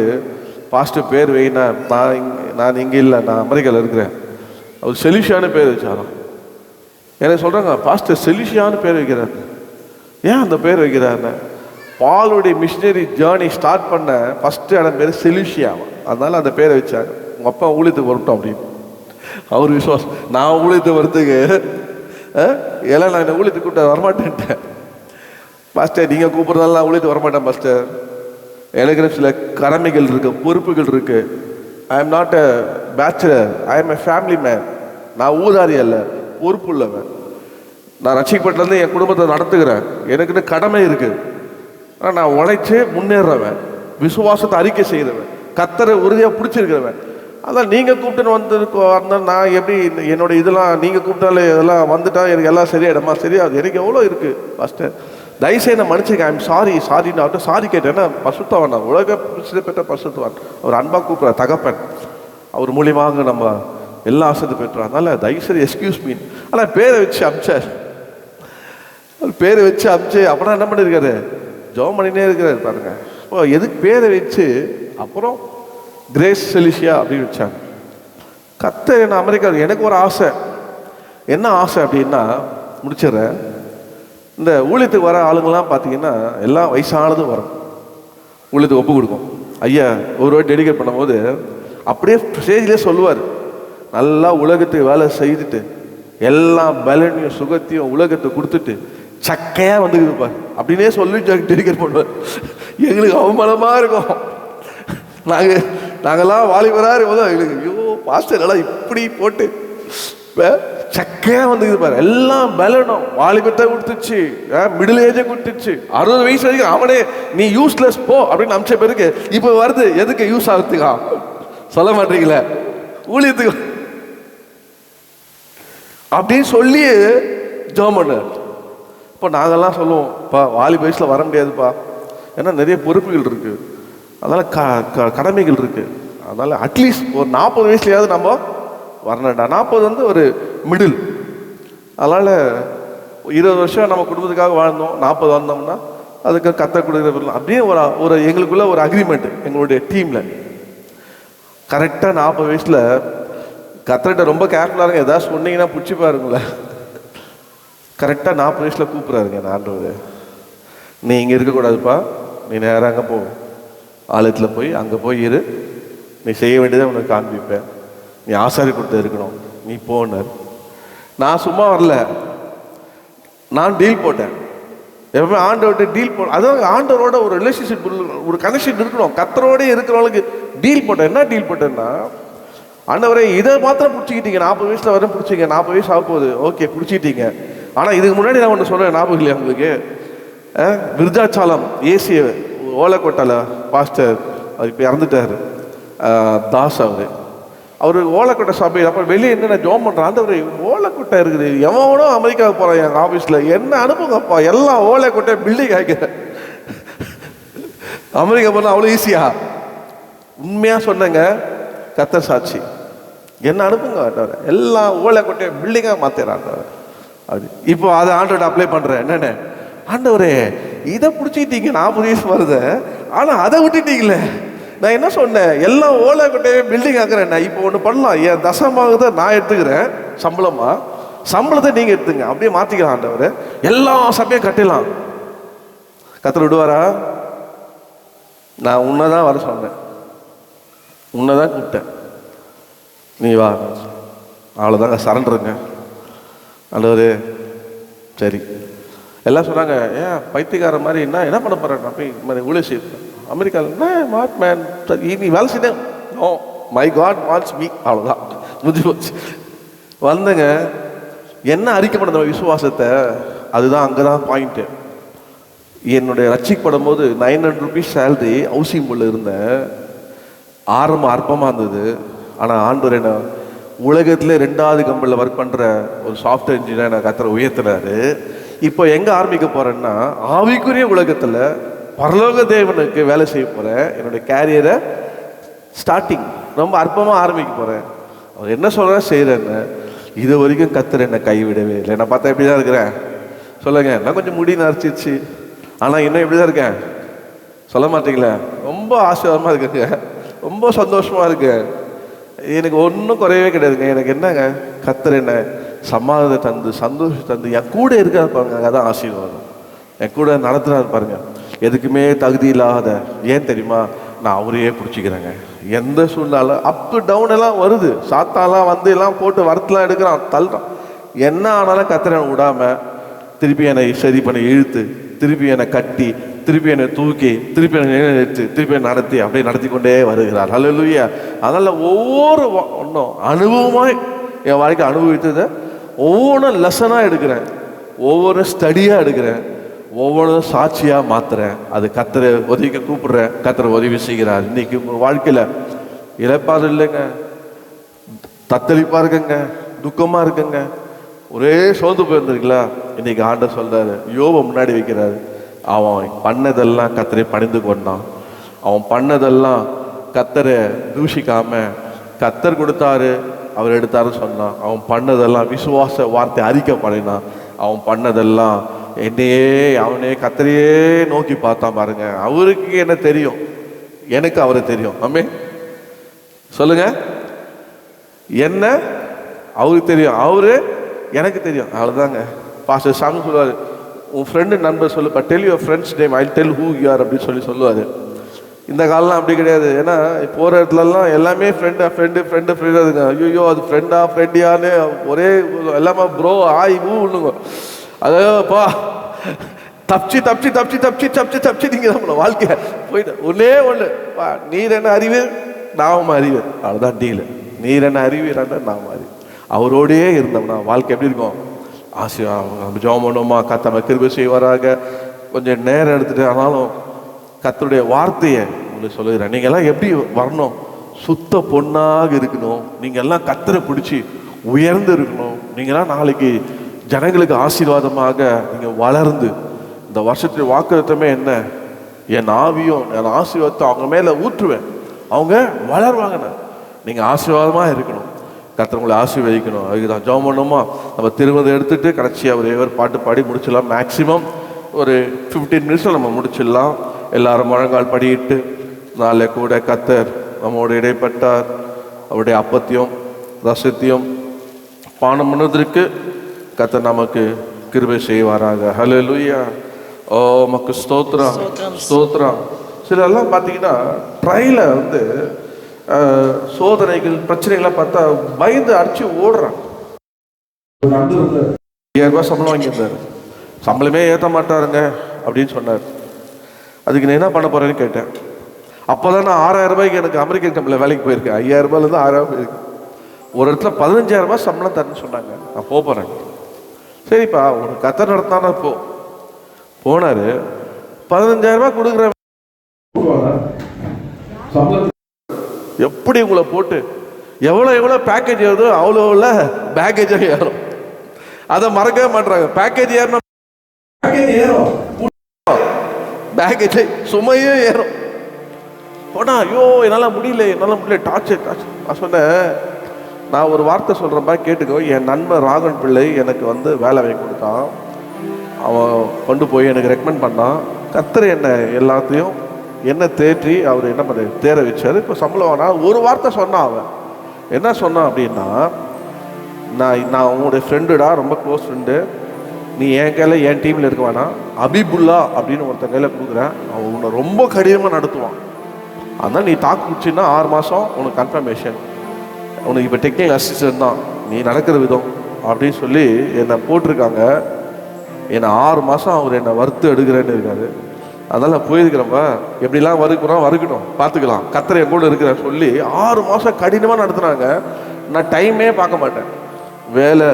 [SPEAKER 1] பாஸ்டர் பேர் வைனா, நான் இங்கே இல்லை, நான் அமெரிக்காவில் இருக்கிறேன். அவர் செலிஷியான்னு பேர் வச்சாராம். எனக்கு சொல்கிறாங்க பாஸ்டர் செலிஷியான்னு பேர் வைக்கிறார். ஏன் அந்த பேர் வைக்கிறாருன்னு, பாலுடைய மிஷினரி ஜேர்னி ஸ்டார்ட் பண்ண ஃபஸ்ட்டு இடம் பேர் செலிஷியாவும். அதனால அந்த பேரை வச்சாங்க. உங்கள் அப்பா ஊழியத்துக்கு வரட்டும் அப்படின்னு அவர் விசுவாசம். நான் ஊழியத்துக்கு வரத்துக்கு எல்லாம் நான் இந்த ஊழியத்துக்கு கூப்பிட்டு வரமாட்டேன்ட்டேன். பாஸ்டர் நீங்கள் கூப்பிட்றதெல்லாம் ஊழியத்துக்கு வரமாட்டேன் பாஸ்டர், எனக்கு சில கடமைகள் இருக்குது, பொறுப்புகள் இருக்குது. I am not a bachelor, I am a family man. நான் ஊதாரி அல்ல, பொறுப்பு உள்ளவன். நான் ரட்சிக்கப்பட்டிலேருந்து என் குடும்பத்தை நடத்துகிறேன், எனக்குன்னு கடமை இருக்குது. ஆனால் நான் உழைச்சி முன்னேறவன், விசுவாசத்தை அறிக்கை செய்கிறவன், கர்த்தரை உறுதியாக பிடிச்சிருக்கிறவன். அதான் நீங்கள் கூப்பிட்டுன்னு வந்தால் நான் எப்படி என்னோட இதெல்லாம் நீங்கள் கூப்பிட்டாலே இதெல்லாம் வந்துட்டா எனக்கு எல்லாம் சரியாயிடுமா? சரியாது. எனக்கு எவ்வளோ இருக்குது பாஸ்டர், தயவுசெய்து நான் மன்னிச்சுக்க, ஐம் சாரின்னு அவர்கிட்ட சாரி கேட்டேன்னா பசுத்தவன், நான் உலக பெற்ற பசுத்தவன். அவர் அன்பாக கூப்பிட்ற தகப்பன், அவர் மூலியமாக நம்ம எல்லா ஆசத்தை பெற்றோம். அதனால் தயவுசெய்து எக்ஸ்கியூஸ் மீன். ஆனால் பேரை வச்சு அமிச்சார். பேரை வச்சு அமிச்சு அப்புறம் என்ன பண்ணியிருக்காரு? ஜெபம் பண்ணினே இருக்கிறாரு பாருங்க. இப்போ எதுக்கு பேரை வச்சு அப்புறம் கிரேஸ் செலிஷியா அப்படின்னு வச்சாங்க. கர்த்தர் என்ன அமெரிக்கா. எனக்கு ஒரு ஆசை, என்ன ஆசை அப்படின்னா முடிச்சிடுறேன். இந்த ஊழியத்துக்கு வர ஆளுங்கள்லாம் பார்த்தீங்கன்னா எல்லாம் வயசானது வரும். ஊழியத்துக்கு ஒப்பு கொடுக்கும். ஐயா ஒரு வாட்டி டெடிகேட் பண்ணும்போது அப்படியே ஸ்டேஜ்லேயே சொல்லுவார், நல்லா உலகத்துக்கு வேலை செய்துட்டு எல்லா பலனையும் சுகத்தையும் உலகத்தை கொடுத்துட்டு சக்கையாக வந்துக்குதுப்பா அப்படின்னே சொல்லி டெடிகேட் பண்ணுவார். எங்களுக்கு அவமானமாக இருக்கும். நாங்கள்லாம் வாலிபராக இருக்கும்போது எங்களுக்கு ஐயோ பாஸ்டர் எல்லாம் இப்படி போட்டு சக்கையாக வந்துக்குது பாரு. எல்லாம் பலனும் வாலிபத்தை கொடுத்துச்சு, மிடில் ஏஜை கொடுத்துச்சு, 60 வயசு வரைக்கும் அவனே நீ யூஸ்லெஸ் போ அப்படின்னு அமிச்ச பிறகு இப்போ வருது எதுக்கு யூஸ் ஆகுறதுக்கா சொல்ல மாட்டீங்களே ஊழியத்துக்கு அப்படின்னு சொல்லி ஜெபம் பண்ணார். இப்போ நாங்கள்லாம் சொல்லுவோம், பா வாலிப வயசில் வர முடியாதுப்பா, ஏன்னா நிறைய பொறுப்புகள் இருக்குது, அதனால் கடமைகள் இருக்குது, அதனால் அட்லீஸ்ட் ஒரு 40 வயசுலையாவது நம்ம வரணும்டா. 40 ஒரு மிடில். அதனால் 20 வருஷம் நம்ம குடும்பத்துக்காக வாழ்ந்தோம், 40 வந்தோம்னா அதுக்கு கத்தர் கொடுக்குற அப்படியே ஒரு எங்களுக்குள்ள ஒரு அக்ரிமெண்ட் எங்களுடைய டீமில். கரெக்டாக 40 வயசில் கத்தர்கிட்ட ரொம்ப கேர்ஃபுல்லாக இருங்க, ஏதாவது சொன்னீங்கன்னா பிடிச்சி பாருங்களே. கரெக்டாக 40 வயசில் கூப்பிட்றாருங்க நான் ஆண்டவர், நீ இங்கே இருக்கக்கூடாதுப்பா, நீ நேராக அங்கே போ, ஆலயத்தில் போய் அங்கே போய் இரு, நீ செய்ய வேண்டியதை உனக்கு காண்பிப்பேன், நீ ஆசாரி கொடுத்து இருக்கணும், நீ போனார். நான் சும்மா வரல, நான் டீல் போட்டேன். எப்பவுமே ஆண்டவர்கிட்ட டீல் போ, அதாவது ஆண்டவரோட ஒரு ரிலேஷன்ஷிப், ஒரு கனெக்ஷன் இருக்கணும். கத்தரோடய இருக்கிறவங்களுக்கு டீல் போட்டேன். என்ன டீல் போட்டேன்னா, ஆண்டவரே இதை மாத்திரம் பிடிச்சிக்கிட்டீங்க, 40 வயசில் வர பிடிச்சிங்க, 40 வயசு ஆக போகுது, ஓகே பிடிச்சிட்டீங்க. ஆனால் இதுக்கு முன்னாடி நான் ஒன்று சொல்கிறேன், ஞாபகம் இல்லையா உங்களுக்கு? விருதாச்சாலம் ஏசி ஓலைக்கோட்டால பாஸ்டர் அவர் இப்போ இறந்துட்டார், தாஸ் அவர் ஓலைக்கோட்டை சபையில். அப்புறம் வெளியே என்னென்ன ஜோம் பண்ணுறான், ஆண்டவரே ஓலைக்கோட்டை இருக்குது, எவனோ அமெரிக்காவுக்கு போகிறான் எங்கள் ஆஃபீஸில், என்ன அனுப்புங்கப்பா, எல்லாம் ஓலைக்கோட்டை பில்டிங் ஆகிக்கிறேன். அமெரிக்கா போனால் அவ்வளோ ஈஸியா? உண்மையாக சொன்னேங்க, கத்தர் சாட்சி, என்ன அனுப்புங்க ஆண்டவரே, எல்லாம் ஓலைக்கோட்டையை பில்டிங்காக மாற்றிடுறாங்க அப்படி. இப்போ அதை ஆண்டவர்கிட்ட அப்ளை பண்ணுறேன். என்னென்ன ஆண்டவரே இதை பிடிச்சிக்கிட்டீங்க, 40 வயசு வருது, ஆனால் அதை விட்டுட்டீங்களே. நான் என்ன சொன்னேன், எல்லாம் ஓலைக்கோட்டையே பில்டிங் ஆக்குறேன். இப்போ ஒன்று பண்ணலாம், என் தசமாகத்தை நான் எடுத்துக்கிறேன் சம்பளமா, சம்பளத்தை நீங்கள் எடுத்துங்க, அப்படியே மாற்றிக்கலாம் ஆண்டவர், எல்லா சபையும் கட்டிடலாம். கத்தர் விடுவாரா? நான் உன்னை தான் வர சொன்னேன், உன்னை தான் கூப்பிட்டேன், நீ வா, அவ்வளோதாங்க, சரண்டருங்க ஆண்டவர். சரி எல்லாம் சொன்னாங்க, ஏன் பைத்தியக்கார மாதிரி என்ன பண்ண போகிறேன், நான் போய் ஊழிய செய்ய அமெரிக்காவில் வாட் மேன், நீ வேலை செய்ய, oh my God what's me, அவ்வளோதான் முடிஞ்சு போச்சு. வந்தங்க, என்ன அறிக்கை பண்ண விசுவாசத்தை, அதுதான் அங்கே தான் பாயிண்ட்டு. என்னுடைய ரட்சிக்கப்படும் போது 900 rupees சேலரி ஹவுசிங் போர்டில் இருந்தேன். ஆரம்பம் அற்பமாக இருந்தது. ஆனால் ஆண்டவர் என்ன உலகத்தில் 2வது கம்பெனியில் ஒர்க் பண்ணுற ஒரு சாஃப்ட்வேர் இன்ஜினியர் நான் கத்தரை உயர்த்தினாரு. இப்போ எங்கே ஆரம்பிக்க போகிறேன்னா, ஆவிக்குரிய உலகத்தில் பரலோக தேவனுக்கு வேலை செய்ய போகிறேன். என்னுடைய கேரியரை ஸ்டார்டிங் ரொம்ப அற்பமாக ஆரம்பிக்க போகிறேன். அவர் என்ன சொல்கிறேன் செய்கிறேன்னு, இது வரைக்கும் கத்தர் என்னை கைவிடவே இல்லை. நான் பார்த்தா எப்படி தான் இருக்கிறேன் சொல்லுங்க, நான் கொஞ்சம் முடி நரைச்சிச்சு, ஆனால் இன்னும் எப்படி தான் இருக்கேன் சொல்ல மாட்டீங்களே. ரொம்ப ஆசீர்வாதமாக இருக்குங்க, ரொம்ப சந்தோஷமாக இருக்கு, எனக்கு ஒன்றும் குறையவே கிடையாதுங்க. எனக்கு என்னங்க, கத்தர் என்ன சமாதானத்தை தந்து சந்தோஷம் தந்து என் கூட இருக்கிறாரு பாருங்க, அதான் ஆசீர்வாதம். என் கூட நடத்துகிறாரு பாருங்க, எதுக்குமே தகுதி இல்லாத, ஏன் தெரியுமா, நான் அவரையே பிடிச்சிக்கிறேங்க. எந்த சூழ்நிலை அப்பு டவுன் எல்லாம் வருது, சாத்தாலாம் வந்து எல்லாம் போட்டு வரத்துலாம் எடுக்கிறான், தள்ளுறான், என்ன ஆனாலும் கத்தரை விடாமல் திருப்பி என்னை சரி பண்ணி இழுத்து, திருப்பி என்னை கட்டி, திருப்பி என்னை தூக்கி, திருப்பி என்னை நிலைநிறுத்தி, திருப்பி நடத்தி அப்படியே நடத்தி கொண்டே வருகிறார். ஹல்லேலூயா. அதனால் ஒவ்வொரு ஒன்றும் அனுபவமாக என் வாழ்க்கை அனுபவித்ததை ஒவ்வொன்றும் லெசனாக எடுக்கிறேன், ஒவ்வொரு ஸ்டடியாக எடுக்கிறேன், ஒவ்வொன்றும் சாட்சியாக மாற்றுறேன். அது கத்தரை உதவிக்க கூப்பிடுறேன், கத்தரை உதவி செய்கிறார். இன்னைக்கு உங்கள் வாழ்க்கையில் இழப்பாடு இல்லைங்க, தத்தளிப்பாக இருக்குங்க, துக்கமாக இருக்குங்க, ஒரே சோர்ந்து போயிருந்துருங்களா, இன்னைக்கு ஆண்டவர் சொல்றாரு, யோபை முன்னாடி வைக்கிறாரு. அவன் பண்ணதெல்லாம் கத்தரை பணிந்து கொண்டான், அவன் பண்ணதெல்லாம் கத்தரை தூஷிக்காம, கத்தர் கொடுத்தாரு அவர் எடுத்தாருன்னு சொன்னான். அவன் பண்ணதெல்லாம் விசுவாச வார்த்தை அறிக்கை பண்ணினான். அவன் பண்ணதெல்லாம் என்னையே அவனே கத்தரையே நோக்கி பார்த்தான் பாருங்க. அவருக்கு என்ன தெரியும், எனக்கு அவரை தெரியும். ஆமே சொல்லுங்க, என்ன அவருக்கு தெரியும், அவரு எனக்கு தெரியும், அவ்வளோதாங்க. பாஸ்டர் சாமி சொல்லுவார், உன் ஃப்ரெண்டு நண்பர் சொல்லு, but tell your friends name, I tell who you are அப்படின்னு சொல்லுவார். இந்த காலம்லாம் அப்படி கிடையாது. ஏன்னா போகிற இடத்துலலாம் எல்லாமே ஃப்ரெண்டு அதுங்க. ஐயோ அது ஃப்ரெண்டியான்னு ஒரே எல்லாமே ப்ரோ ஆய் ஊன்னுங்க. அதேப்பா தப்பிச்சு நீங்கள் நம்மள வாழ்க்கை போயிட்டு ஒன்றே ஒன்று பா, நீர் என்ன அறிவு நாம அறிவு, அவ்வளோதான் டீலு. நீர் என்ன அறிவு நாம அறிவு. அவரோடையே இருந்தோம்னா வாழ்க்கை எப்படி இருக்கும்? நம்ம ஜெபம் பண்ணுவோமா, கர்த்தர் கிருபை செய்வாராக. கொஞ்சம் நேரம் எடுத்துட்டு ஆனாலும் கர்த்தருடைய வார்த்தையை உங்களுக்கு சொல்லுகிறேன். நீங்கள்லாம் எப்படி வரணும்? சுத்த பொண்ணாக இருக்கணும். நீங்கள்லாம் கர்த்தரை பிடிச்சி உயர்ந்து இருக்கணும். நீங்கள்லாம் நாளைக்கு ஜனங்களுக்கு ஆசீர்வாதமாக நீங்கள் வளர்ந்து, இந்த வருஷத்துடைய வாக்குத்தத்தமே என்ன? என் ஆவியும் என் ஆசீர்வாதத்தை அவங்க மேலே ஊற்றுவேன், அவங்க வளருவாங்கண்ணா. நீங்கள் ஆசீர்வாதமாக இருக்கணும், கர்த்தர் உங்களை ஆசீர்வதிக்கணும். அதுக்கு தான் ஜெபம் பண்ணுமா. நம்ம திருமணத்தை எடுத்துகிட்டு கடைசியாக ஒரு பாட்டு பாடி முடிச்சிடலாம். மேக்ஸிமம் ஒரு 15 மினிட்ஸில் நம்ம முடிச்சிடலாம். எல்லாரும் முழங்கால் படியிட்டு, நாளை கூட கர்த்தர் நம்மோடு இடைப்பட்டார். அவருடைய அப்பத்தையும் ரசத்தையும் பானம் பண்ணதற்கு கர்த்தர் நமக்கு கிருபை செய்வாராக. ஹல்லேலூயா. ஓ மக்கு ஸ்தோத்திரம் ஸ்தோத்திரம். சிலெல்லாம் பார்த்தீங்கன்னா ட்ரையில் வந்து சோதனைகள் பிரச்சனைகள்லாம் பார்த்தா பயந்து அடிச்சு ஓடுறான். 5000 ரூபாய் சம்பளம் வாங்கியிருந்தார். சம்பளமே ஏற்ற மாட்டாருங்க அப்படின்னு சொன்னார். அதுக்கு நான் என்ன பண்ண போறேன்னு கேட்டேன். அப்போ தான் நான் 6000 ரூபாய்க்கு எனக்கு அமெரிக்கன் கம்பெனியில் வேலைக்கு போயிருக்கேன். 5000 ரூபாயிலேருந்து 6000 போயிருக்கேன். ஒரு இடத்துல 15000 ரூபாய் சம்பளம் தரேன்னு சொன்னாங்க. நான் போகிறேன். சரிப்பா உனக்கு கர்த்தர் நடத்தானா போனார். 15000 ரூபாய் கொடுக்குற எப்படி உங்களை போட்டு எவ்வளோ பேக்கேஜ் ஏறுதோ அவ்வளோ பேக்கேஜாக ஏறும். அதை மறக்கவே மாட்டாங்க. பேக்கேஜ் ஏறணும், பேக்கேஜ் சுமையும் ஏறும். போனா ஐயோ என்னால் முடியல டார்ச்சர். நான் சொன்னேன், நான் ஒரு வார்த்தை சொல்கிறப்பா கேட்டுக்கோ. என் நண்பர் ராகவன் பிள்ளை எனக்கு வந்து வேலை வாங்கி கொடுத்தான். அவன் கொண்டு போய் எனக்கு ரெக்கமெண்ட் பண்ணான். கர்த்தர் என்ன எல்லாத்தையும் என்ன தேற்றி அவர் என்ன பண்ண தேர வச்சார். இப்போ சம்பளம் ஆனால் ஒரு வார்த்தை சொன்னான். அவன் என்ன சொன்னான் அப்படின்னா, நான் உங்களுடைய ஃப்ரெண்டுடா, ரொம்ப க்ளோஸ் ஃப்ரெண்டு. நீ என் கையில் என் டீமில் இருக்க வேணாம், அபிபுல்லா அப்படின்னு ஒருத்தன் கையில் கொடுக்குறேன். அவன் உன்னை ரொம்ப கடினமாக நடத்துவான். அதனால் நீ தாக்கு பிடிச்சின்னா 6 மாதம் உனக்கு கன்ஃபர்மேஷன். உனக்கு இப்போ டெக்னிக்கல் அசிஸ்டன்ட் தான், நீ நடக்கிற விதம் அப்படின்னு சொல்லி என்னை போட்டிருக்காங்க. என்னை 6 மாதம் அவர் என்னை வறுத்து எடுக்கிறேன்னு இருக்காரு. அதனால் போயிருக்கிறப்ப எப்படிலாம் வறுக்கணும் பார்த்துக்கலாம், கர்த்தர் என் கூட இருக்கிறேன் சொல்லி 6 மாதம் கடினமாக நடத்துனாங்க. நான் டைமே பார்க்க மாட்டேன். வேலை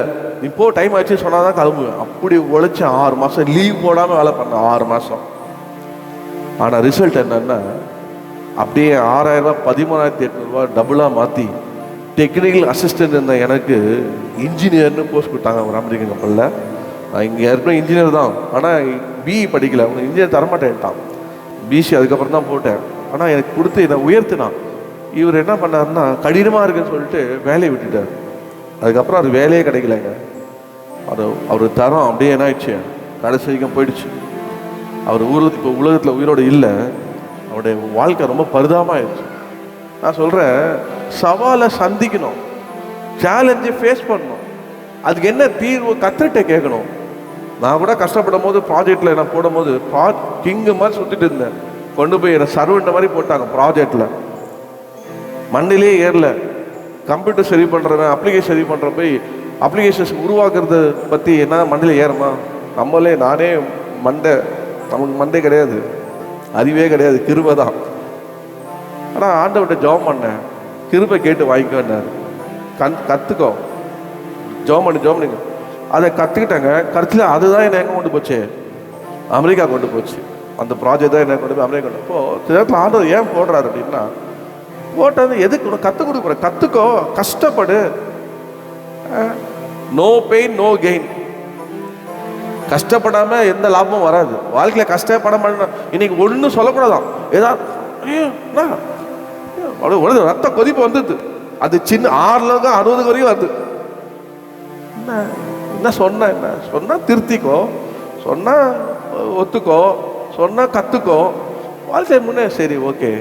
[SPEAKER 1] இப்போ டைம் ஆச்சு சொன்னால் தான் கிளம்புவேன். அப்படி உழைச்சேன் 6 மாதம், லீவ் போடாமல் வேலை பண்ணேன் 6 மாதம். ஆனால் ரிசல்ட் என்னன்னா, அப்படியே 6000 ரூபாய் 13800 ரூபா டபுளாக மாற்றி டெக்னிக்கல் அசிஸ்டன்ட் இருந்த எனக்கு இன்ஜினியர்னு போஸ்ட் கொடுத்தாங்க ஒரு அமெரிக்கன் கம்பெனியில். நான் இங்கே ஏற்கனவே இன்ஜினியர் தான், ஆனால் பிஇ படிக்கல. அவங்க இன்ஜினியர் தரமாட்டேன்ட்டான். பிசி அதுக்கப்புறம் தான் போட்டேன். ஆனால் எனக்கு கொடுத்து இதை உயர்த்தினான். இவர் என்ன பண்ணாருன்னா, கடினமாக இருக்குன்னு சொல்லிட்டு வேலையை விட்டுட்டார். அதுக்கப்புறம் அது வேலையே கிடைக்கலைங்க. அவர் தரம் அப்படியே என்ன ஆயிடுச்சு, கடைசி வரைக்கும் போயிடுச்சு. அவர் இப்போ உலகத்தில் உயிரோடு இல்லை. அவருடைய வாழ்க்கை ரொம்ப பரிதாபமாகிடுச்சு. நான் சொல்கிறேன், சவாலை சந்திக்கணும், சேலஞ்சை ஃபேஸ் பண்ணணும். அதுக்கு என்ன தீர்வு கர்த்தர்கிட்ட கேட்கணும். நான் கூட கஷ்டப்படும் போது ப்ராஜெக்டில் நான் போடும்போது கிங்கு மாதிரி சுற்றிட்டு இருந்தேன். கொண்டு போய் என்னை சர்வெண்ட் மாதிரி போட்டாங்க ப்ராஜெக்டில். மண்ணிலே ஏறல. கம்ப்யூட்டர் சரி பண்ணுறவன் அப்ளிகேஷன் சரி பண்ணுற போய் அப்ளிகேஷன்ஸ் உருவாக்குறத பற்றி என்ன மண்ணில் ஏறுமா? நானே நமக்கு மண்டே கிடையாது, அறிவே கிடையாது, கிருபை தான். ஆனால் ஆண்டவர்கிட்ட ஜெபம் பண்ணேன், கிருபை கேட்டு வாங்கிக்கோன்னாரு. கற்றுக்கோ, ஜெபம் பண்ணி அதை கற்றுக்கிட்டாங்க. கருத்தில் அதுதான் என்னை எங்கே கொண்டு போச்சு, அமெரிக்கா கொண்டு போச்சு. அந்த ப்ராஜெக்ட் தான் என்ன கொண்டு போய் அமெரிக்கா கொண்டு. இப்போது சில இடத்துல ஆண்டவர் ஏன் போடுறாரு அப்படின்னா, போட்டது எதுக்கு கற்றுக் கொடுக்குற, கற்றுக்கோ, கஷ்டப்படு. No pain no gain. கஷ்டப்படாமல் எந்த லாபமும் வராது வாழ்க்கையில். கஷ்டப்பட மாட்டேன் இன்னைக்கு ஒன்றும் சொல்லக்கூடாதான். ஏதாவது ரத்த கொதிப்பு வந்துடுது. அது சின்ன 6லேருந்து 60 வரையும் வருது. என்ன சொன்னா திருத்திக்கோ, சொன்னா ஒத்துக்கோ, சொன்னா கற்றுக்கோ, வாழ்க்கை முன்னே. சரி ஓகே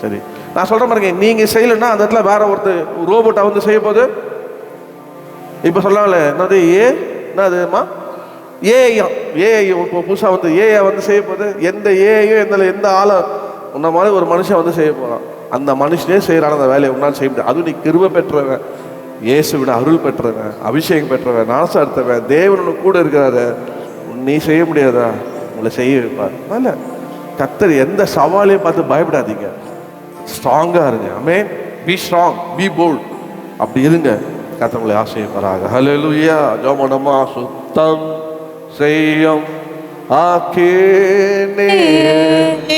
[SPEAKER 1] சரி, நான் சொல்கிற மாதிரி நீங்கள் செய்யலைன்னா அந்த இடத்துல வேற ஒருத்தர் ரோபோட்டை வந்து செய்ய போது. இப்போ சொல்லல என்னது என்னதுமா ஏஐ இப்போ புதுசாக வந்து ஏஐ வந்து செய்ய போது. எந்த ஏஐயும் எந்த ஆளை உன்ன மாதிரி ஒரு மனுஷன் வந்து செய்ய போகிறான். அந்த மனுஷனே செய்கிறான் அந்த வேலையை உன்னால் செய்ய முடியாது. அதுவும் நீ கிருபை பெற்றவன், இயேசுவிட அருள் பெற்றவன், அபிஷேகம் பெற்றவன், நாசம் எடுத்தவன், தேவனு கூட இருக்கிறாரு. நீ செய்ய முடியாதா? உங்களை செய்ய வைப்பார். அதனால கர்த்தர் எந்த சவாலையும் பார்த்து பயப்படாதீங்க, ஸ்ட்ராங்காக இருங்க. ஆமென். Be strong, be bold. அப்படி இருங்க. கர்த்தர் உங்களை ஆசீர்வதிப்பாராக. ஹல்லேலூயா. ஜெபமனமா சுத்தம் செய்யும் ஆக்கினே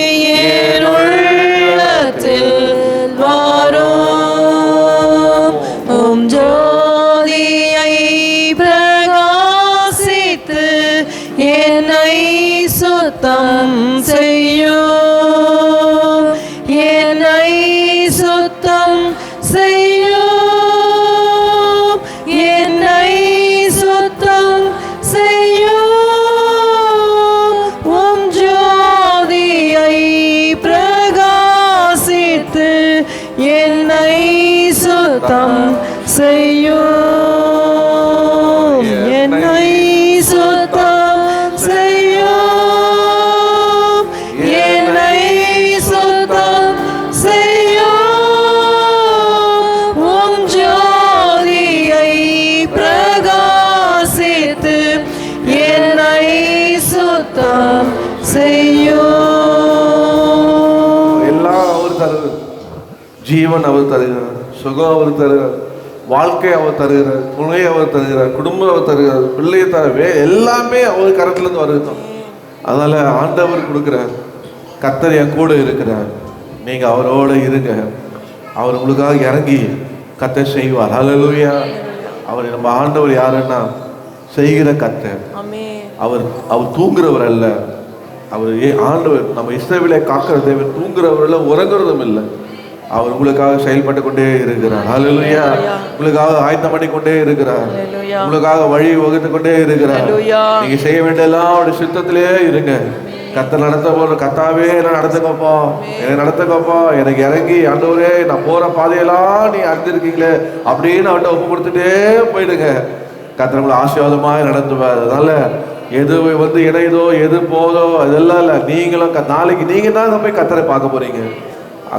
[SPEAKER 2] என் உள்ளத்தில் வாரும் உம் ஜோதியை பிரகாசித்து என்னை சுத்தம் செய்யும், என்னை சுத்தம் செய்யும், என்னை சுத்தம் செய்யும். உம் ஜோதியை பிரகாசித்து என்னை சுத்தம் செய்யும், என்னை சுத்தம் செய்யும், என்னை சுத்தம் செய்யும். உம் ஜோதியை பிரகாசித்து என்னை சுத்தம் செய்யும்.
[SPEAKER 1] எல்லாம் அவர் தருகிறார். ஜீவன் அவர் தருகிறார், சுகம் அவர் தருகிறார், வாழ்க்கை அவர் தருகிறார், துணை அவர் தருகிறார், குடும்பம் அவர் தருகிறார், பிள்ளையை தரவே எல்லாமே அவர் கரத்துலேருந்து வருகிறோம். அதனால ஆண்டவர் கொடுக்குறார். கர்த்தர் என் கூட இருக்கிறார், நீங்கள் அவரோட இருங்க. அவர் உங்களுக்காக இறங்கி கர்த்தர் செய்வார். ஹல்லேலூயா. அவர் நம்ம ஆண்டவர் யாருன்னா செய்கிற கர்த்தர். அவர் தூங்குறவர் அல்ல. அவர் ஆண்டவர் நம்ம இஸ்ரவேலை காக்கிற தேவன். தூங்குறவர் அல்ல, உறங்குறதும் இல்லை. அவர் உங்களுக்காக செயல்பட்டு கொண்டே இருக்கிறார். ஹல்லேலூயா. உங்களுக்காக ஆயத்தம் பண்ணி கொண்டே இருக்கிறார். உங்களுக்காக வழி வகுத்து கொண்டே இருக்கிறார். நீங்க செய்ய வேண்டியெல்லாம் அவருடைய சித்தத்திலே இருங்க. கர்த்தர் நடத்த போற கர்த்தாவே என்ன நடத்துக்கப்பா, என்னை நடத்துக்கப்பா, எனக்கு இறங்கி ஆண்டவரே நான் போற பாதையெல்லாம் நீ அறிஞ்சிருக்கீங்களே அப்படின்னு அவர்கிட்ட ஒப்பு கொடுத்துட்டே போயிடுங்க. கர்த்தர் உங்களை ஆசீர்வாதமாக நடத்துவார். அதனால எது வந்து இணையதோ எது போதோ அதெல்லாம் இல்லை. நீங்களும் நாளைக்கு நீங்க தான் போய் கர்த்தரை பார்க்க போறீங்க.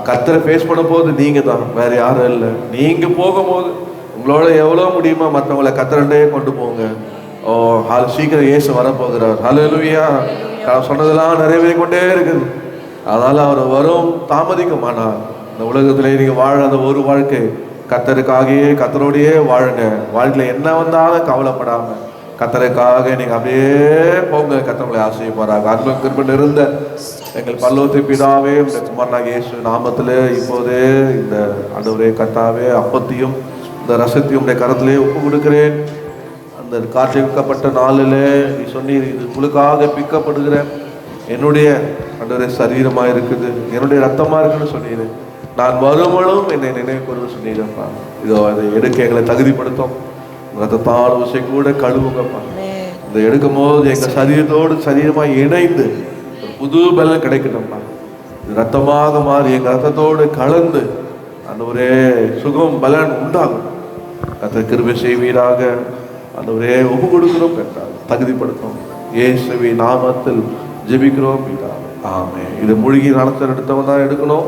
[SPEAKER 1] கர்த்தரை ஃபேஸ் பண்ண போது நீங்க தான், வேற யாரும் இல்லை. நீங்க போகும்போது உங்களோட எவ்வளோ முடியுமோ மற்றவங்களை கர்த்தரண்டே கொண்டு போங்க. ஓ சீக்கிரம் இயேசு வரப்போகிறார். ஹல்லேலூயா. சொன்னதெல்லாம் நிறைவேறி கொண்டே இருக்குது. அதனால அவர் வரும் தாமதிக்குமானால் இந்த உலகத்திலே நீங்க வாழ அந்த ஒரு வாழ்க்கை கர்த்தருக்காகவே கர்த்தரோடையே வாழுங்க. வாழ்க்கையில என்ன வந்தாலும் கவலைப்படாம கர்த்தருக்காக நீங்க அப்படியே போங்க. கர்த்தர் உங்களை ஆசீர்வதிப்பாராக. அன்பு கிருபை நிறைந்த எங்கள் பரலோக பிதாவே, இந்த குமாரனாகிய இயேசு நாமத்திலே இப்போதே இந்த ஆண்டவரே கர்த்தாவே அப்பத்தையும் இந்த ரசத்தையும் உடைய கரத்திலே ஒப்பு கொடுக்கிறேன். அந்த காற்றிக்கப்பட்ட நாளில் நீ சொன்னீர், இது உங்களுக்காக பிக்கப்படுகிற என்னுடைய ஆண்டவரே சரீரமாக இருக்குது, என்னுடைய ரத்தமாக இருக்குன்னு சொன்னீர். நான் வரும்பொழுதும் என்னை நினைவு கூறுன்னு சொன்னீரப்பா. இதோ அதை எடுக்க எங்களை தகுதிப்படுத்தும். ரத்தத்தால் ஊசை கூட கழுவுங்கப்பா. இந்த எடுக்கும் போது எங்கள் சரீரத்தோடு சரீரமாக இணைந்து ஒரு புது பலம் கிடைக்கட்டும்ப்பா. இது ரத்தமாக மாறி எங்கள் ரத்தத்தோடு கலந்து அந்த ஒரே சுகம் பலன் உண்டாகும். கர்த்தர் கிருபை செய்வீராக. அந்த ஒரே ஒப்பு கொடுக்கிறோம் என்றால் தகுதிப்படுத்தும். இயேசுவின் நாமத்தில் ஜெபிக்கிறோம். ஆமென். இது மூழ்கி நடத்த எடுத்தவன் தான் எடுக்கணும்.